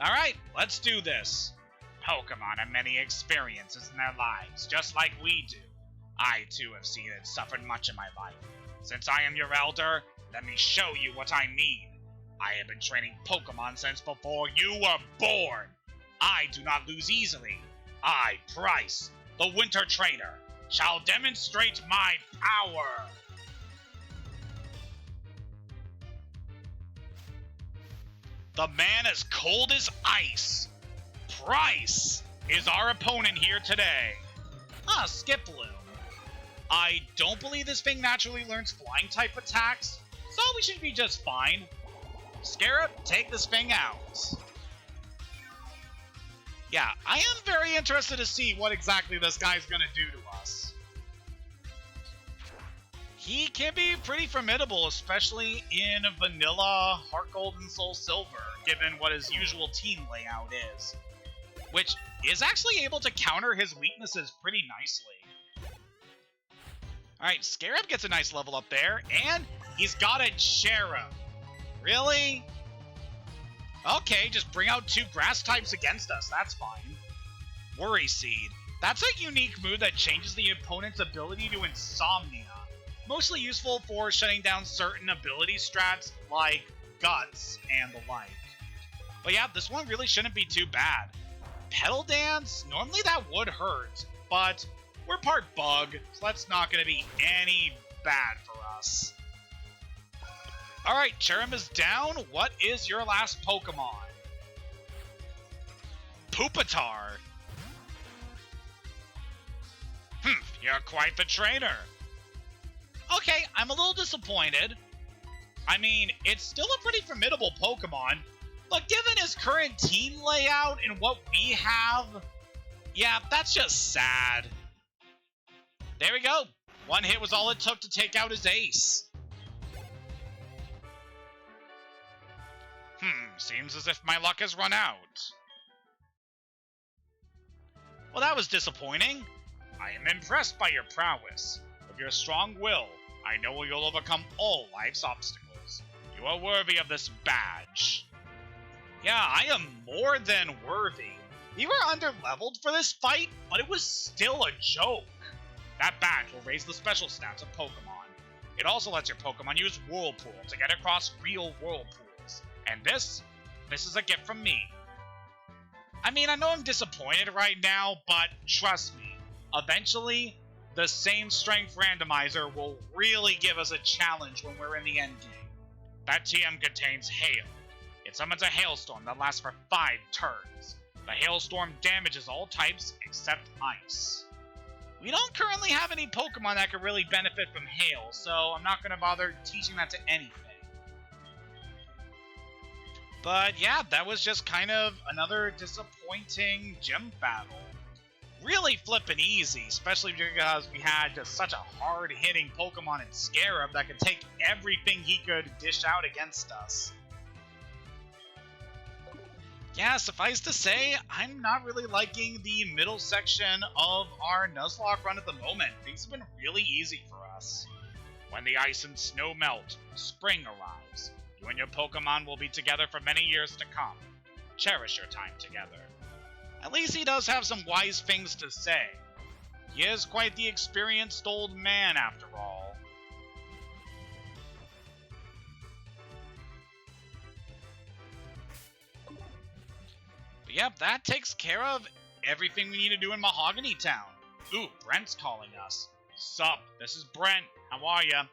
S1: Alright, let's do this. Pokemon have many experiences in their lives, just like we do. I, too, have seen and suffered much in my life. Since I am your elder, let me show you what I mean. I have been training Pokemon since before you were born. I do not lose easily. I, Price, the Winter Trainer, shall demonstrate my power. The man as cold as ice. Price is our opponent here today.
S2: Skiploom.
S1: I don't believe this thing naturally learns flying type attacks, so we should be just fine. Scarab, take this thing out. Yeah, I am very interested to see what exactly this guy's gonna do to us. He can be pretty formidable, especially in Vanilla, Heart Gold, and Soul Silver, given what his usual team layout is, which is actually able to counter his weaknesses pretty nicely. Alright, Scarab gets a nice level up there, and he's got a Cherub. Really? Okay, just bring out 2 grass types against us, that's fine. Worry Seed. That's a unique move that changes the opponent's ability to Insomnia. Mostly useful for shutting down certain ability strats like Guts and the like. But yeah, this one really shouldn't be too bad. Petal Dance, normally that would hurt, but we're part bug, so that's not going to be any bad for us. Alright, Cherub is down. What is your last Pokemon? Pupitar. You're quite the trainer. Okay, I'm a little disappointed. I mean, it's still a pretty formidable Pokemon, but given his current team layout and what we have, yeah, that's just sad. There we go. 1 hit was all it took to take out his ace. Seems as if my luck has run out. Well, that was disappointing. I am impressed by your prowess. With your strong will, I know you'll overcome all life's obstacles. You are worthy of this badge. Yeah, I am more than worthy. We were underleveled for this fight, but it was still a joke. That badge will raise the special stats of Pokemon. It also lets your Pokemon use Whirlpool to get across real whirlpools. And this is a gift from me. I mean, I know I'm disappointed right now, but trust me, eventually, the same strength randomizer will really give us a challenge when we're in the endgame. That TM contains Hail. It summons a hailstorm that lasts for 5 turns. The hailstorm damages all types except ice. We don't currently have any Pokemon that could really benefit from Hail, so I'm not going to bother teaching that to anything. But yeah, that was just kind of another disappointing gym battle. Really flippin' easy, especially because we had just such a hard-hitting Pokemon in Scarab that could take everything he could dish out against us. Yeah, suffice to say, I'm not really liking the middle section of our Nuzlocke run at the moment. Things have been really easy for us. When the ice and snow melt, spring arrives. You and your Pokemon will be together for many years to come. Cherish your time together. At least he does have some wise things to say. He is quite the experienced old man, after all. But yep, that takes care of everything we need to do in Mahogany Town. Ooh, Brent's calling us. Sup, this is Brent. How are ya?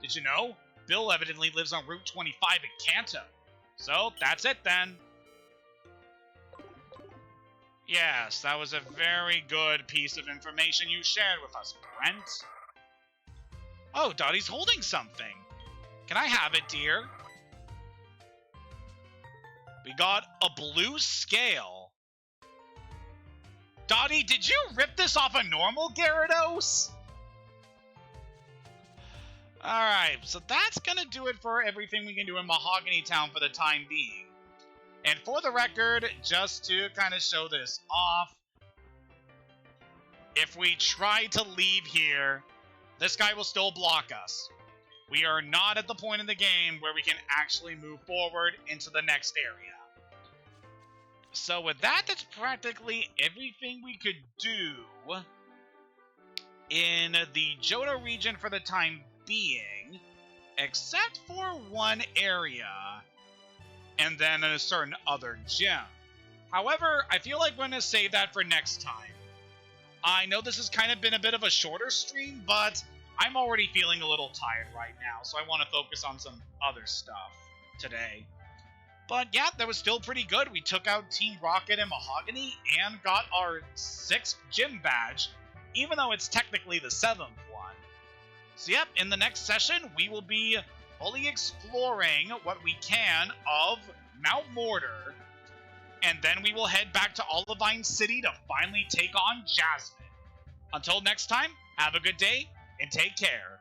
S1: Did you know? Bill evidently lives on Route 25 in Kanto. So, that's it then. Yes, that was a very good piece of information you shared with us, Brent. Oh, Dottie's holding something. Can I have it, dear? We got a blue scale. Dottie, did you rip this off a normal Gyarados? Alright, so that's gonna do it for everything we can do in Mahogany Town for the time being. And for the record, just to kind of show this off, if we try to leave here, this guy will still block us. We are not at the point in the game where we can actually move forward into the next area. So with that, that's practically everything we could do in the Johto region for the time being. except for one area, and then a certain other gym. However, I feel like we're going to save that for next time. I know this has kind of been a bit of a shorter stream, but I'm already feeling a little tired right now, so I want to focus on some other stuff today. But yeah, that was still pretty good. We took out Team Rocket and Mahogany and got our 6th gym badge, even though it's technically the 7th one. So yep, in the next session, we will be fully exploring what we can of Mount Mortar, and then we will head back to Olivine City to finally take on Jasmine. Until next time, have a good day, and take care.